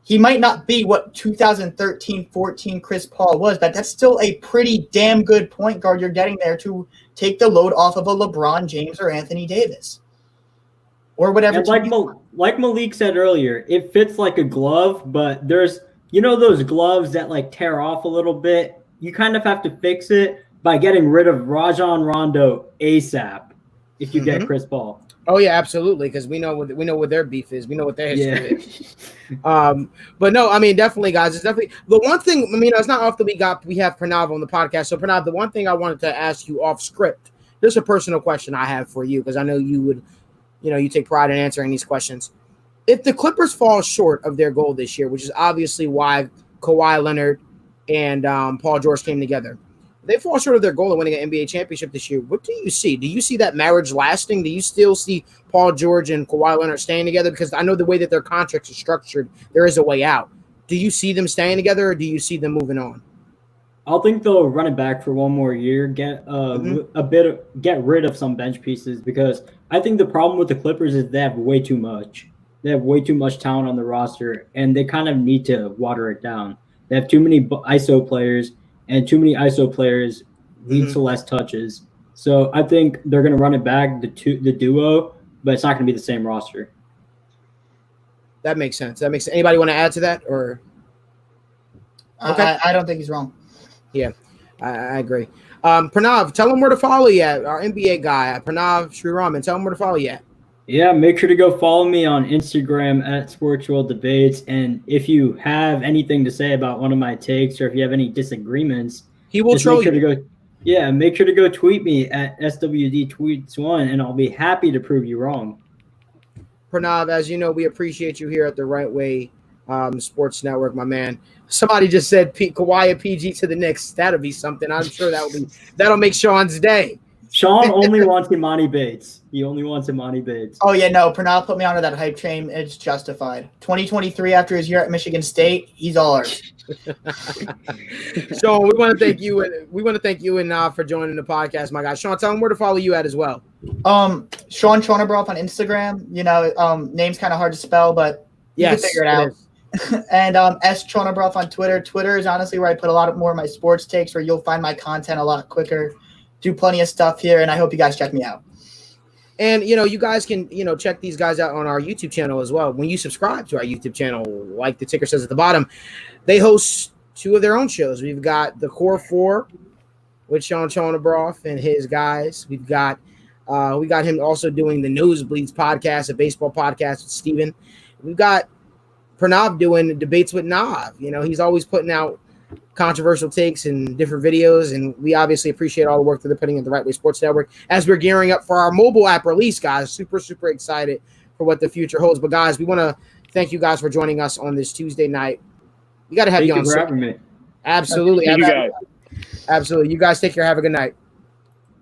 He might not be what 2013-14 Chris Paul was, but that's still a pretty damn good point guard you're getting there to take the load off of a LeBron James or Anthony Davis. Or whatever. Like Malik said earlier, it fits like a glove, but there's those gloves that tear off a little bit. You kind of have to fix it by getting rid of Rajon Rondo ASAP if you get Chris Paul. Oh yeah, absolutely, because we know what their beef is. We know what their history is. But no, definitely, guys. It's definitely the one thing. It's not often we have Pranav on the podcast. So Pranav, the one thing I wanted to ask you off script. This is a personal question I have for you because I know you would, you take pride in answering these questions. If the Clippers fall short of their goal this year, which is obviously why Kawhi Leonard and Paul George came together, if they fall short of their goal of winning an NBA championship this year, what do you see? Do you see that marriage lasting? Do you still see Paul George and Kawhi Leonard staying together? Because I know the way that their contracts are structured, there is a way out. Do you see them staying together, or do you see them moving on? I'll think they'll run it back for one more year, get rid of some bench pieces, because I think the problem with the Clippers is they have way too much. They have way too much talent on the roster, and they kind of need to water it down. They have too many ISO players, and too many ISO players lead to less touches. So I think they're going to run it back, the duo, but it's not going to be the same roster. That makes sense. Anybody want to add to that? Or okay. I don't think he's wrong. Yeah, I agree. Pranav, tell him where to follow you at. Our NBA guy, Pranav Sriraman. Tell him where to follow you at. Yeah, make sure to go follow me on Instagram at Sports World Debates. And if you have anything to say about one of my takes, or if you have any disagreements, he will troll you. Make sure to go tweet me at SWDTweets1, and I'll be happy to prove you wrong. Pranav, as you know, we appreciate you here at the Wrightway Sports Network, my man. Somebody just said Kawhi a PG to the Knicks. That'll be something. I'm sure that'll make Sean's day. Sean only wants Imani Bates. He only wants Imani Bates. Oh, yeah, no. Pranav put me onto that hype train. It's justified. 2023, after his year at Michigan State, he's all ours. So we want to thank you. We want to thank you and for joining the podcast, my guy. Sean, tell him where to follow you at as well. Sean Chonabroff on Instagram. Name's kind of hard to spell, but you can figure it out. And S Chonabroff on Twitter. Twitter is honestly where I put a lot more of my sports takes, where you'll find my content a lot quicker. Do plenty of stuff here, and I hope you guys check me out. And, you guys can, check these guys out on our YouTube channel as well. When you subscribe to our YouTube channel, like the ticker says at the bottom, they host 2 of their own shows. We've got the Core 4 with Sean Chonabroff and his guys. We got him also doing the Nosebleeds podcast, a baseball podcast with Steven. We've got Pranav doing debates with Nav. He's always putting out controversial takes and different videos, and we obviously appreciate all the work that they're putting in the Wrightway Sports Network as we're gearing up for our mobile app release, guys. Super excited for what the future holds. But guys, we want to thank you guys for joining us on this Tuesday night. We got to have you on. Thank you for having me. Absolutely. Thank you guys. Absolutely. You guys take care. Have a good night.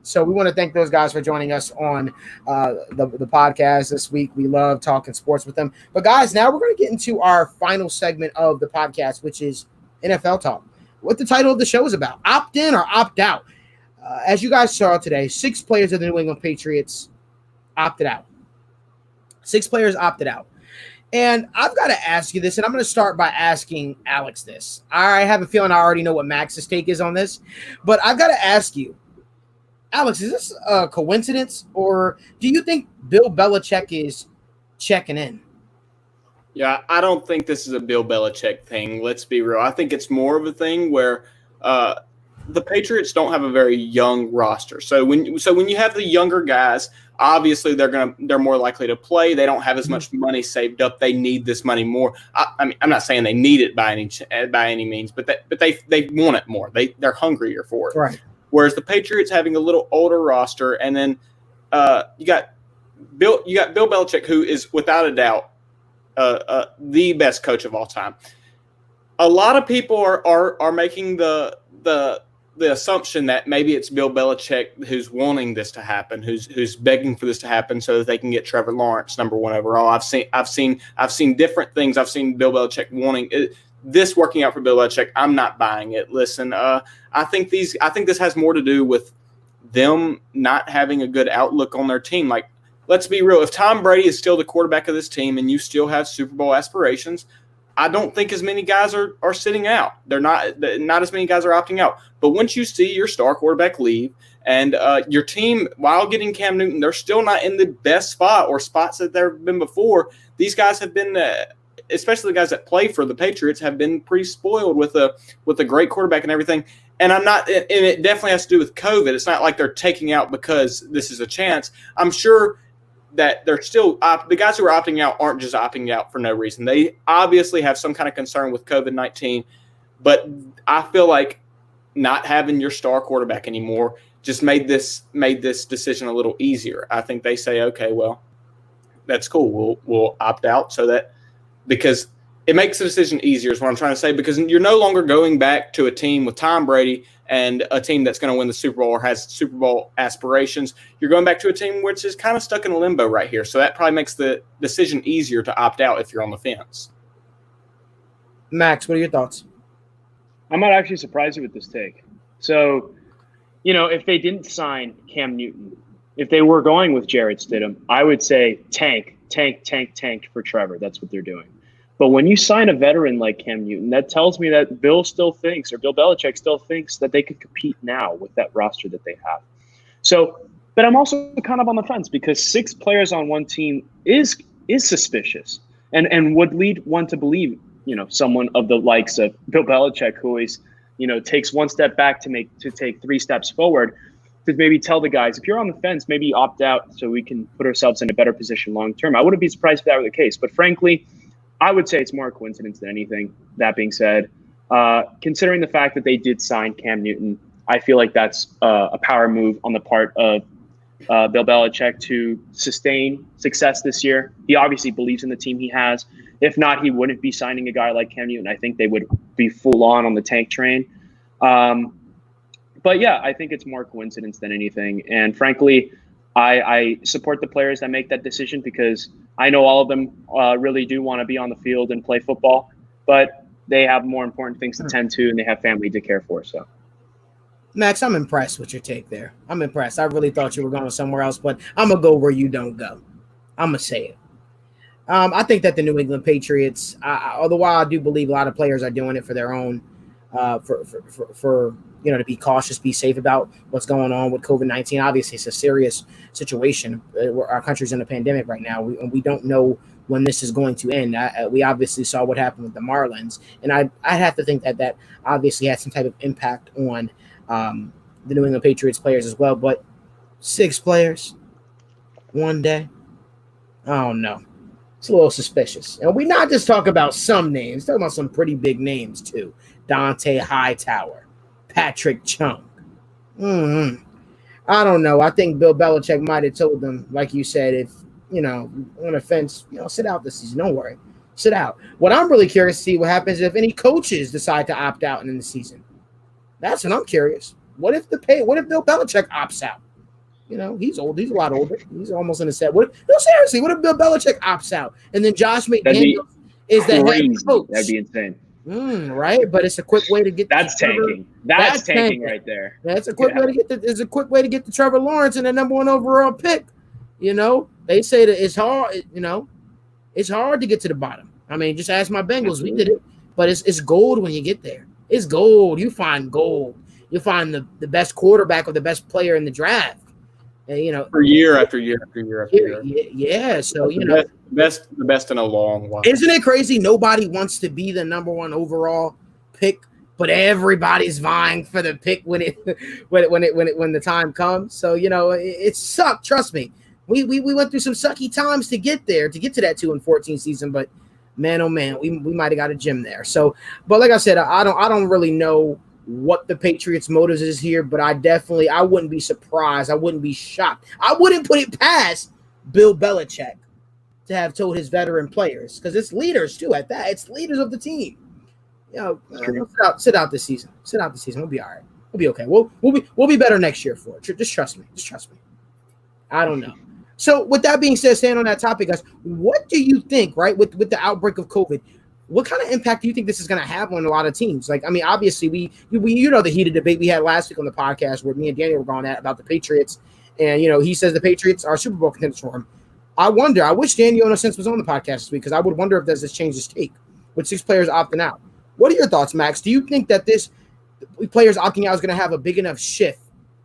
So we want to thank those guys for joining us on the podcast this week. We love talking sports with them. But guys, now we're going to get into our final segment of the podcast, which is NFL Talk. What the title of the show is about. Opt in or opt out. As you guys saw today, 6 players of the New England Patriots opted out. 6 players opted out. And I've got to ask you this, and I'm going to start by asking Alex this. I have a feeling I already know what Max's take is on this, but I've got to ask you, Alex, is this a coincidence, or do you think Bill Belichick is checking in? Yeah, I don't think this is a Bill Belichick thing. Let's be real. I think it's more of a thing where the Patriots don't have a very young roster. So when you have the younger guys, obviously they're more likely to play. They don't have as much money saved up. They need this money more. I mean, I'm not saying they need it by any means, but they want it more. They're hungrier for it. Right. Whereas the Patriots having a little older roster, and then you got Bill Belichick, who is without a doubt the best coach of all time. A lot of people are making the assumption that maybe it's Bill Belichick who's wanting this to happen, who's begging for this to happen so that they can get Trevor Lawrence number 1 overall. I've seen different things. I've seen Bill Belichick wanting this working out for Bill Belichick. I'm not buying it. Listen, I think this has more to do with them not having a good outlook on their team. Like, let's be real. If Tom Brady is still the quarterback of this team and you still have Super Bowl aspirations, I don't think as many guys are sitting out. They're not as many guys are opting out. But once you see your star quarterback leave and your team, while getting Cam Newton, they're still not in the best spot or spots that they've been before. These guys have been, especially the guys that play for the Patriots, have been pretty spoiled with a great quarterback and everything. And it definitely has to do with COVID. It's not like they're taking out because this is a chance. I'm sure that they're still the guys who are opting out aren't just opting out for no reason. They obviously have some kind of concern with COVID-19, but I feel like not having your star quarterback anymore just made this decision a little easier. I think they say, okay, well, that's cool. We'll opt out so that because it makes the decision easier is what I'm trying to say, because you're no longer going back to a team with Tom Brady and a team that's going to win the Super Bowl or has Super Bowl aspirations. You're going back to a team which is kind of stuck in a limbo right here. So that probably makes the decision easier to opt out if you're on the fence. Max, what are your thoughts? I might actually surprise you with this take. So, if they didn't sign Cam Newton, if they were going with Jarrett Stidham, I would say tank for Trevor. That's what they're doing. But when you sign a veteran like Cam Newton, that tells me that Bill Belichick still thinks that they could compete now with that roster that they have. So, but I'm also kind of on the fence because 6 players on one team is suspicious and would lead one to believe, someone of the likes of Bill Belichick, who always, takes one step back to take 3 steps forward, to maybe tell the guys, if you're on the fence, maybe opt out so we can put ourselves in a better position long term. I wouldn't be surprised if that were the case. But frankly, I would say it's more a coincidence than anything. That being said, considering the fact that they did sign Cam Newton, I feel like that's a power move on the part of Bill Belichick to sustain success this year. He obviously believes in the team he has. If not, he wouldn't be signing a guy like Cam Newton. I think they would be full on the tank train. But yeah, I think it's more coincidence than anything. And frankly, I support the players that make that decision because I know all of them really do want to be on the field and play football, but they have more important things to tend to and they have family to care for. So, Max, I'm impressed with your take there. I'm impressed. I really thought you were going somewhere else, but I'm going to go where you don't go. I'm going to say it. I think that the New England Patriots, although I do believe a lot of players are doing it for their own, for to be cautious, be safe about what's going on with COVID-19. Obviously, it's a serious situation. Our country's in a pandemic right now. We don't know when this is going to end. We obviously saw what happened with the Marlins, and I'd have to think that obviously had some type of impact on the New England Patriots players as well. But 6 players, one day, I don't know. It's a little suspicious. And we not just talk about some names, talking about some pretty big names too. Dante Hightower, Patrick Chung. I don't know. I think Bill Belichick might have told them, like you said, if, on the fence, sit out this season. Don't worry. Sit out. What I'm really curious to see what happens if any coaches decide to opt out in the season. That's what I'm curious. What if Bill Belichick opts out? He's old. He's a lot older. He's almost in his set. Seriously, what if Bill Belichick opts out and then Josh McDaniels is the head coach? That'd be insane. Right, but it's a quick way to get. That's tanking. That's tanking right there. That's a quick way to get. It's a quick way to get to Trevor Lawrence and the number 1 overall pick. They say that it's hard. It's hard to get to the bottom. I mean, just ask my Bengals. We did it, but it's gold when you get there. It's gold. You find gold. You find the best quarterback or the best player in the draft. And, for year after year after year after year. Yeah. So the best in a long while. Isn't it crazy? Nobody wants to be the number 1 overall pick, but everybody's vying for the pick when the time comes. So it sucked. Trust me. We went through some sucky times to get there, to get to that 2-14 season. But man, oh man, we might have got a gem there. So, but like I said, I don't really know what the Patriots' motives is here, but I wouldn't be surprised. I wouldn't be shocked. I wouldn't put it past Bill Belichick to have told his veteran players, because it's leaders too at that. It's leaders of the team. Sit out this season. Sit out this season. We'll be all right. We'll be okay. We'll be better next year for it. Just trust me. I don't know. So with that being said, staying on that topic, guys, what do you think, right, with the outbreak of COVID, what kind of impact do you think this is going to have on a lot of teams? Like, I mean, obviously, we the heated debate we had last week on the podcast where me and Daniel were going at about the Patriots, and he says the Patriots are Super Bowl contenders for him. I wish Daniel, in a sense, was on the podcast this week, because I would wonder if there's this change his take with 6 players opting out. What are your thoughts, Max? Do you think that this players opting out is going to have a big enough shift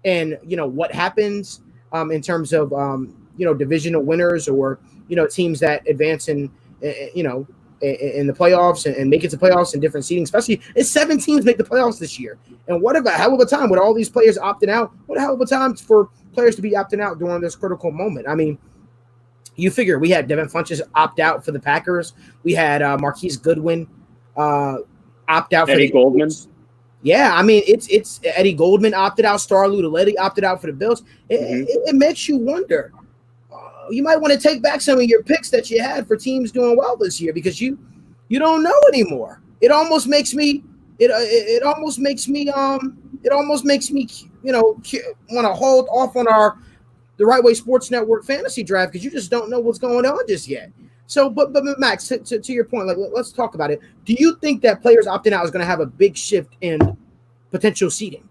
in what happens in terms of divisional winners or teams that advance in the playoffs and make it to playoffs in different seedings, especially if 7 teams make the playoffs this year? And what a hell of a time with all these players opting out. What a hell of a time for players to be opting out during this critical moment. I mean, you figure we had Devin Funchess opt out for the Packers. We had Marquise Goodwin opt out for Eddie Goldman. Yeah, I mean, it's Eddie Goldman opted out. Star Lutaletti opted out for the Bills. It makes you wonder, you might want to take back some of your picks that you had for teams doing well this year because you don't know anymore. It almost makes me want to hold off on the Wrightway Sports Network fantasy draft because you just don't know what's going on just yet. So, but Max, to your point, like let's talk about it. Do you think that players opting out is going to have a big shift in potential seeding?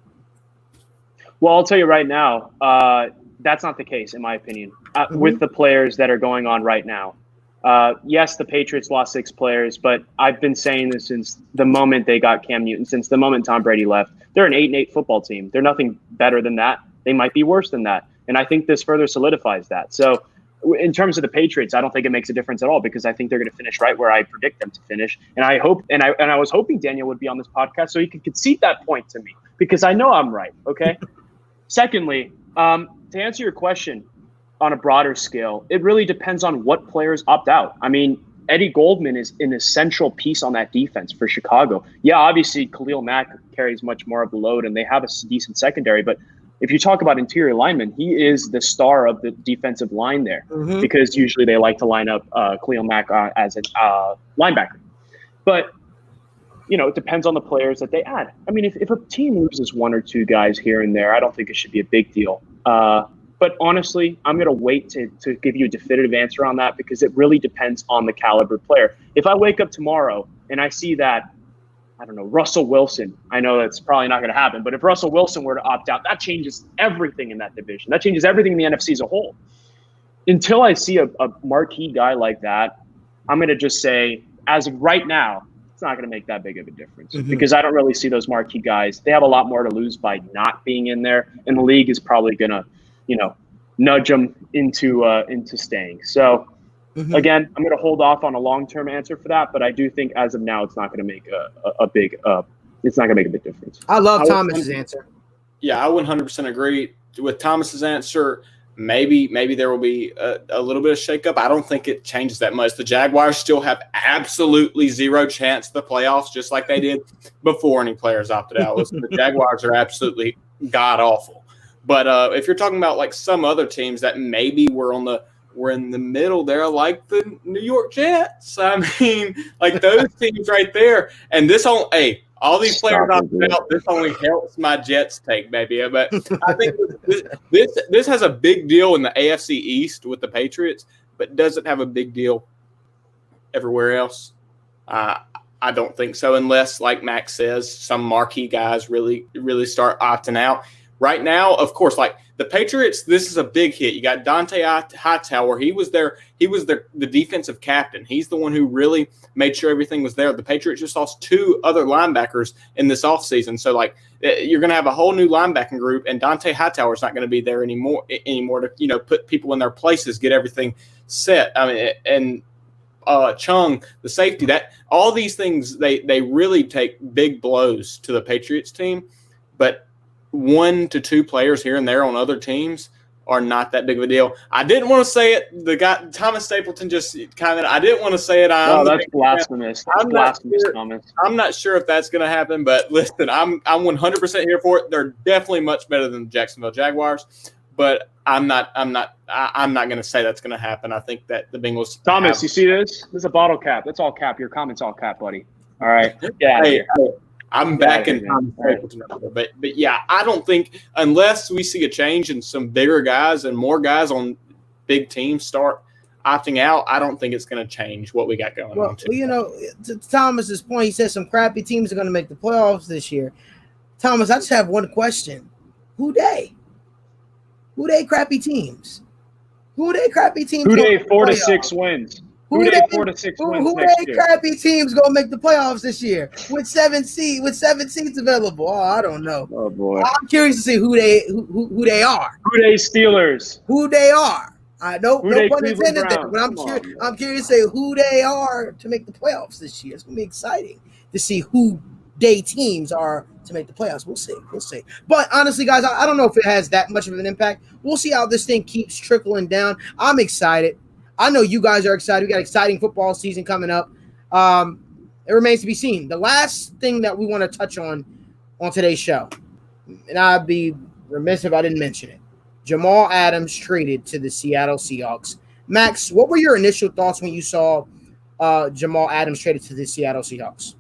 Well, I'll tell you right now, that's not the case, in my opinion, with the players that are going on right now. Yes, the Patriots lost 6 players, but I've been saying this since the moment they got Cam Newton, since the moment Tom Brady left. They're an 8-8 football team. They're nothing better than that. They might be worse than that. And I think this further solidifies that. So in terms of the Patriots, I don't think it makes a difference at all because I think they're going to finish right where I predict them to finish. And I hope, and I was hoping Daniel would be on this podcast so he could concede that point to me because I know I'm right. Okay. Secondly, to answer your question on a broader scale, it really depends on what players opt out. I mean, Eddie Goldman is an essential piece on that defense for Chicago. Yeah, obviously Khalil Mack carries much more of the load and they have a decent secondary, but if you talk about interior linemen, he is the star of the defensive line there because usually they like to line up Khalil Mack as a linebacker. But, it depends on the players that they add. I mean, if a team loses 1 or 2 guys here and there, I don't think it should be a big deal. But honestly, I'm going to wait to give you a definitive answer on that because it really depends on the caliber player. If I wake up tomorrow and I see that, I don't know, Russell Wilson, I know that's probably not going to happen, but if Russell Wilson were to opt out, that changes everything in that division. That changes everything in the NFC as a whole. Until I see a marquee guy like that, I'm going to just say, as of right now, it's not going to make that big of a difference because I don't really see those marquee guys. They have a lot more to lose by not being in there, and the league is probably going to nudge them into staying. So again, I'm going to hold off on a long-term answer for that, but I do think as of now, it's not going to make a big difference. I love Thomas's answer. Yeah, I 100% agree with Thomas's answer. Maybe there will be a little bit of shakeup. I don't think it changes that much. The Jaguars still have absolutely zero chance of the playoffs, just like they did before any players opted out. The Jaguars are absolutely god-awful. But if you're talking about like some other teams that maybe were in the middle there, like the New York Jets. I mean, like those teams right there. And all these players opted out, this only helps my Jets take, maybe. But I think this has a big deal in the AFC East with the Patriots, but doesn't have a big deal everywhere else. I don't think so, unless, like Max says, some marquee guys really, really start opting out. Right now, of course, like the Patriots, this is a big hit. You got Dante Hightower. He was the defensive captain. He's the one who really made sure everything was there. The Patriots just lost 2 other linebackers in this offseason. So, like, you're going to have a whole new linebacking group, and Dante Hightower is not going to be there anymore to, put people in their places, get everything set. I mean, and Chung, the safety, that all these things, they really take big blows to the Patriots team. But 1 to 2 players here and there on other teams are not that big of a deal. I didn't want to say it. The guy Thomas Stapleton just commented. I didn't want to say it. That's blasphemous. Thomas. I'm not sure if that's going to happen, but listen, I'm 100% here for it. They're definitely much better than the Jacksonville Jaguars, but I'm not going to say that's going to happen. I think that the Bengals. Thomas, you see this? This is a bottle cap. That's all cap. Your comment's all cap, buddy. All right. Yeah. Hey, I'm back in but yeah, I don't think unless we see a change and some bigger guys and more guys on big teams start opting out, I don't think it's going to change what we got going on. Well, to Thomas's point, he said some crappy teams are going to make the playoffs this year. Thomas, I just have one question: Who they crappy teams? Who they crappy teams? Who they 4 to 6 wins? Who they 4 to 6 wins who next they year? crappy teams gonna make the playoffs this year with 7 seats available? Oh, I don't know. Oh boy, I'm curious to see who they are. Who they Steelers? Who they are? No pun intended there, Browns? but I'm curious to say who they are to make the playoffs this year. It's gonna be exciting to see who they teams are to make the playoffs. We'll see. But honestly, guys, I don't know if it has that much of an impact. We'll see how this thing keeps trickling down. I'm excited. I know you guys are excited. We got exciting football season coming up. It remains to be seen. The last thing that we want to touch on today's show, and I'd be remiss if I didn't mention it. Jamal Adams traded to the Seattle Seahawks. Max, what were your initial thoughts when you saw Jamal Adams traded to the Seattle Seahawks?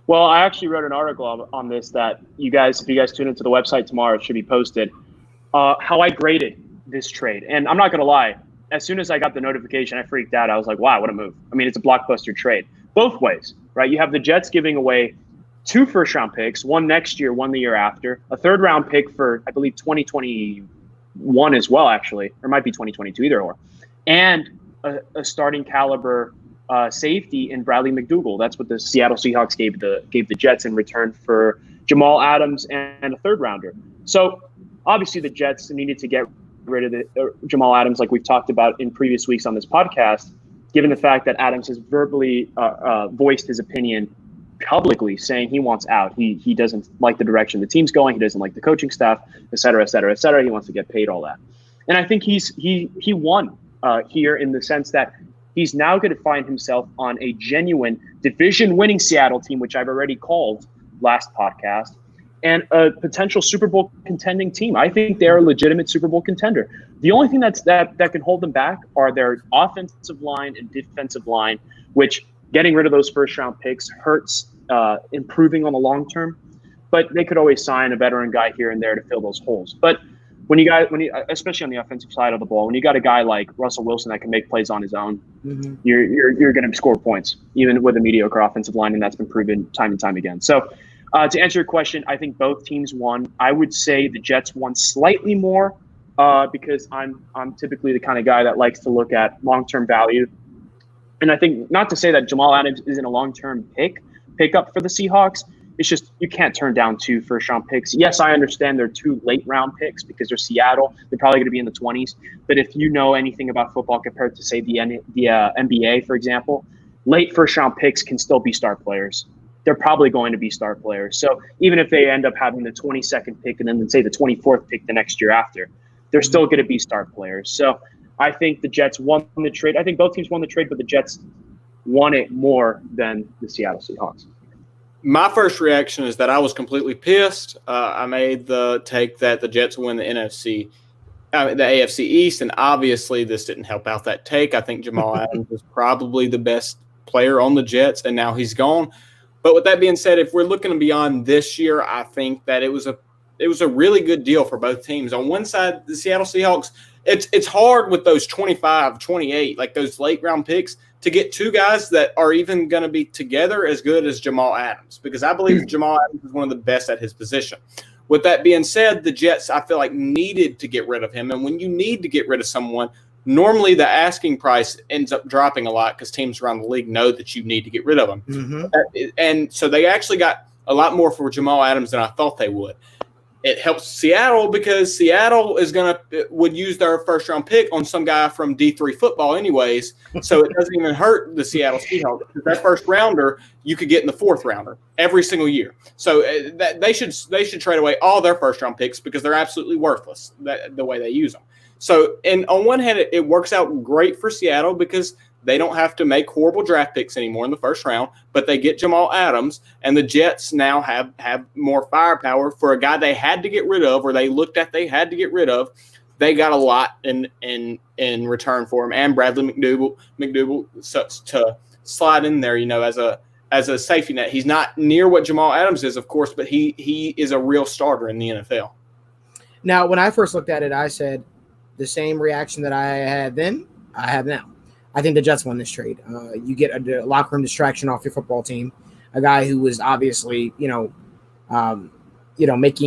Well, I actually wrote an article on this that if you guys tune into the website tomorrow, it should be posted, how I graded this trade. And I'm not going to lie. As soon as I got the notification, I freaked out. I was like, wow, what a move. I mean, it's a blockbuster trade. Both ways, right? You have the Jets giving away 2 first-round picks, one next year, one the year after, a third-round pick for, I believe, 2021 as well, actually. Or it might be 2022, either or. And a starting caliber safety in Bradley McDougald. That's what the Seattle Seahawks gave the Jets in return for Jamal Adams and a third-rounder. So, obviously, the Jets needed to get rid of Jamal Adams, like we've talked about in previous weeks on this podcast, given the fact that Adams has verbally voiced his opinion publicly, saying he wants out. He doesn't like the direction the team's going. He doesn't like the coaching staff, et cetera, et cetera, et cetera. He wants to get paid, all that. And I think he won here in the sense that he's now going to find himself on a genuine division-winning Seattle team, which I've already called last podcast, and a potential Super Bowl contending team. I think they're a legitimate Super Bowl contender. The only thing that can hold them back are their offensive line and defensive line, which getting rid of those first-round picks hurts improving on the long term. But they could always sign a veteran guy here and there to fill those holes. But when you especially on the offensive side of the ball, when you got a guy like Russell Wilson that can make plays on his own, you're going to score points, even with a mediocre offensive line, and that's been proven time and time again. So, to answer your question, I think both teams won. I would say the Jets won slightly more because I'm typically the kind of guy that likes to look at long-term value. And I think, not to say that Jamal Adams isn't a long-term pickup for the Seahawks. It's just you can't turn down 2 first-round picks. Yes, I understand they're 2 late-round picks because they're Seattle. They're probably going to be in the 20s. But if you know anything about football compared to, say, the NBA, for example, late first-round picks can still be star players. They're probably going to be star players. So even if they end up having the 22nd pick and then say the 24th pick the next year after, they're still going to be star players. So I think the Jets won the trade. I think both teams won the trade, but the Jets won it more than the Seattle Seahawks. My first reaction is that I was completely pissed. I made the take that the Jets win the AFC East, and obviously this didn't help out that take. I think Jamal Adams was probably the best player on the Jets, and now he's gone. But with that being said, if we're looking beyond this year, I think that it was a really good deal for both teams. On one side, the Seattle Seahawks, it's hard with those 25, 28, like those late round picks, to get 2 guys that are even going to be together as good as Jamal Adams, because I believe Jamal Adams is one of the best at his position. With that being said, the Jets, I feel like, needed to get rid of him. And when you need to get rid of someone, normally the asking price ends up dropping a lot because teams around the league know that you need to get rid of them. And so they actually got a lot more for Jamal Adams than I thought they would. It helps Seattle because Seattle would use their first round pick on some guy from D3 football anyways. So it doesn't even hurt the Seattle Seahawks because that first rounder you could get in the 4th rounder every single year. So they should trade away all their first round picks because they're absolutely worthless the way they use them. So, and on one hand, it works out great for Seattle because they don't have to make horrible draft picks anymore in the first round, but they get Jamal Adams, and the Jets now have more firepower for a guy they had to get rid of, or they looked at they had to get rid of. They got a lot in return for him, and Bradley McDougald to slide in there, as a safety net. He's not near what Jamal Adams is, of course, but he is a real starter in the NFL. Now, when I first looked at it, I said the same reaction that I had then, I have now. I think the Jets won this trade. You get a locker room distraction off your football team, a guy who was obviously, making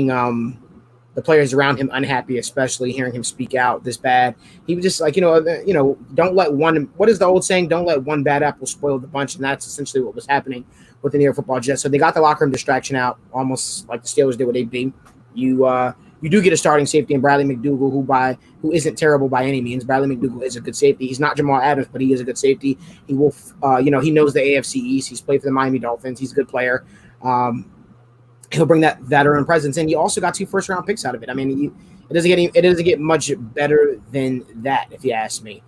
the players around him unhappy, especially hearing him speak out this bad. He was just like, don't let one. What is the old saying? Don't let one bad apple spoil the bunch, and that's essentially what was happening with the New York Football Jets. So they got the locker room distraction out, almost like the Steelers did with AB. You do get a starting safety in Bradley McDougald, who isn't terrible by any means. Bradley McDougald is a good safety. He's not Jamal Adams, but he is a good safety. He will, he knows the AFC East. He's played for the Miami Dolphins. He's a good player. He'll bring that veteran presence, and you also got 2 first-round picks out of it. I mean, it doesn't get much better than that, if you ask me.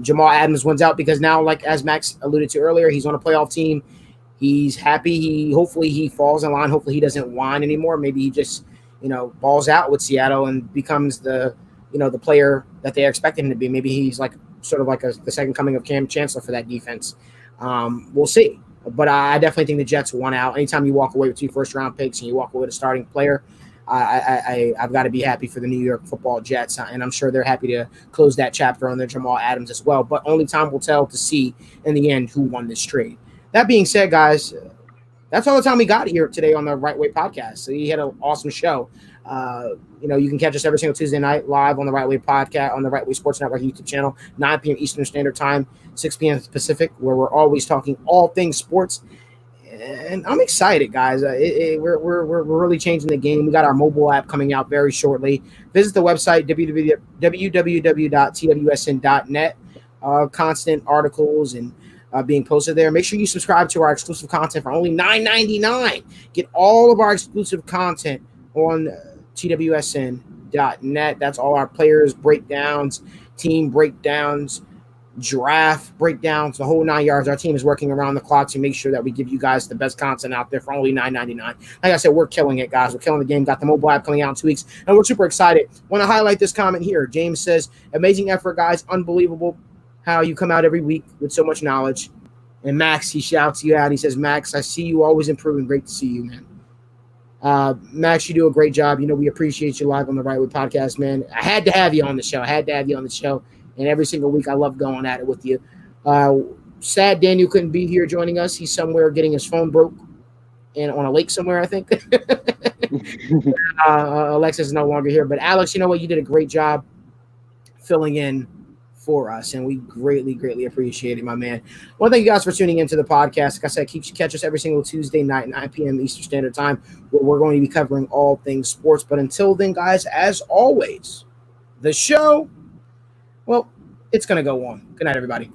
Jamal Adams wins out because now, like as Max alluded to earlier, he's on a playoff team. He's happy. Hopefully he falls in line. Hopefully he doesn't whine anymore. Maybe he just balls out with Seattle and becomes the player that they're expecting him to be. Maybe he's like sort of like the second coming of Cam Chancellor for that defense. We'll see. But I definitely think the Jets won out. Anytime you walk away with 2 first-round picks and you walk away with a starting player, I've got to be happy for the New York Football Jets, and I'm sure they're happy to close that chapter on their Jamal Adams as well. But only time will tell to see in the end who won this trade. That being said, guys, that's all the time we got here today on the Wrightway Podcast. So you had an awesome show. You can catch us every single Tuesday night live on the Wrightway Podcast, on the Wrightway Sports Network YouTube channel, 9 p.m. Eastern Standard Time, 6 p.m. Pacific, where we're always talking all things sports. And I'm excited, guys. We're really changing the game. We got our mobile app coming out very shortly. Visit the website, www.twsn.net. Constant articles and being posted there. Make sure you subscribe to our exclusive content for only $9.99. Get all of our exclusive content on twsn.net. That's all our players breakdowns, team breakdowns, draft breakdowns, the whole 9 yards. Our team is working around the clock to make sure that we give you guys the best content out there for only $9.99. Like I said, we're killing it, guys. We're killing the game. Got the mobile app coming out in 2 weeks, and we're super excited. Want to highlight this comment here. James says, amazing effort, guys. Unbelievable how you come out every week with so much knowledge. And Max, he shouts you out. He says, Max, I see you always improving. Great to see you, man. Max, you do a great job. We appreciate you live on the Wrightway Podcast, man. I had to have you on the show. And every single week, I love going at it with you. Sad Daniel couldn't be here joining us. He's somewhere getting his phone broke and on a lake somewhere, I think. Alexis is no longer here. But Alex, you know what? You did a great job filling in for us, and we greatly, greatly appreciate it, my man. Well, thank you guys for tuning into the podcast. Like I said, catch us every single Tuesday night, 9 p.m. Eastern Standard Time, where we're going to be covering all things sports. But until then, guys, as always, the show, well, it's going to go on. Good night, everybody.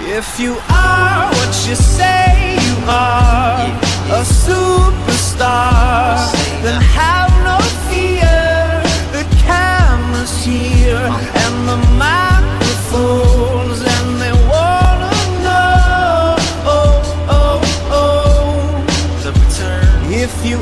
If you are what you say you are, a superstar, then have no fear. The camera's here and the microphones, and they wanna know the return. If you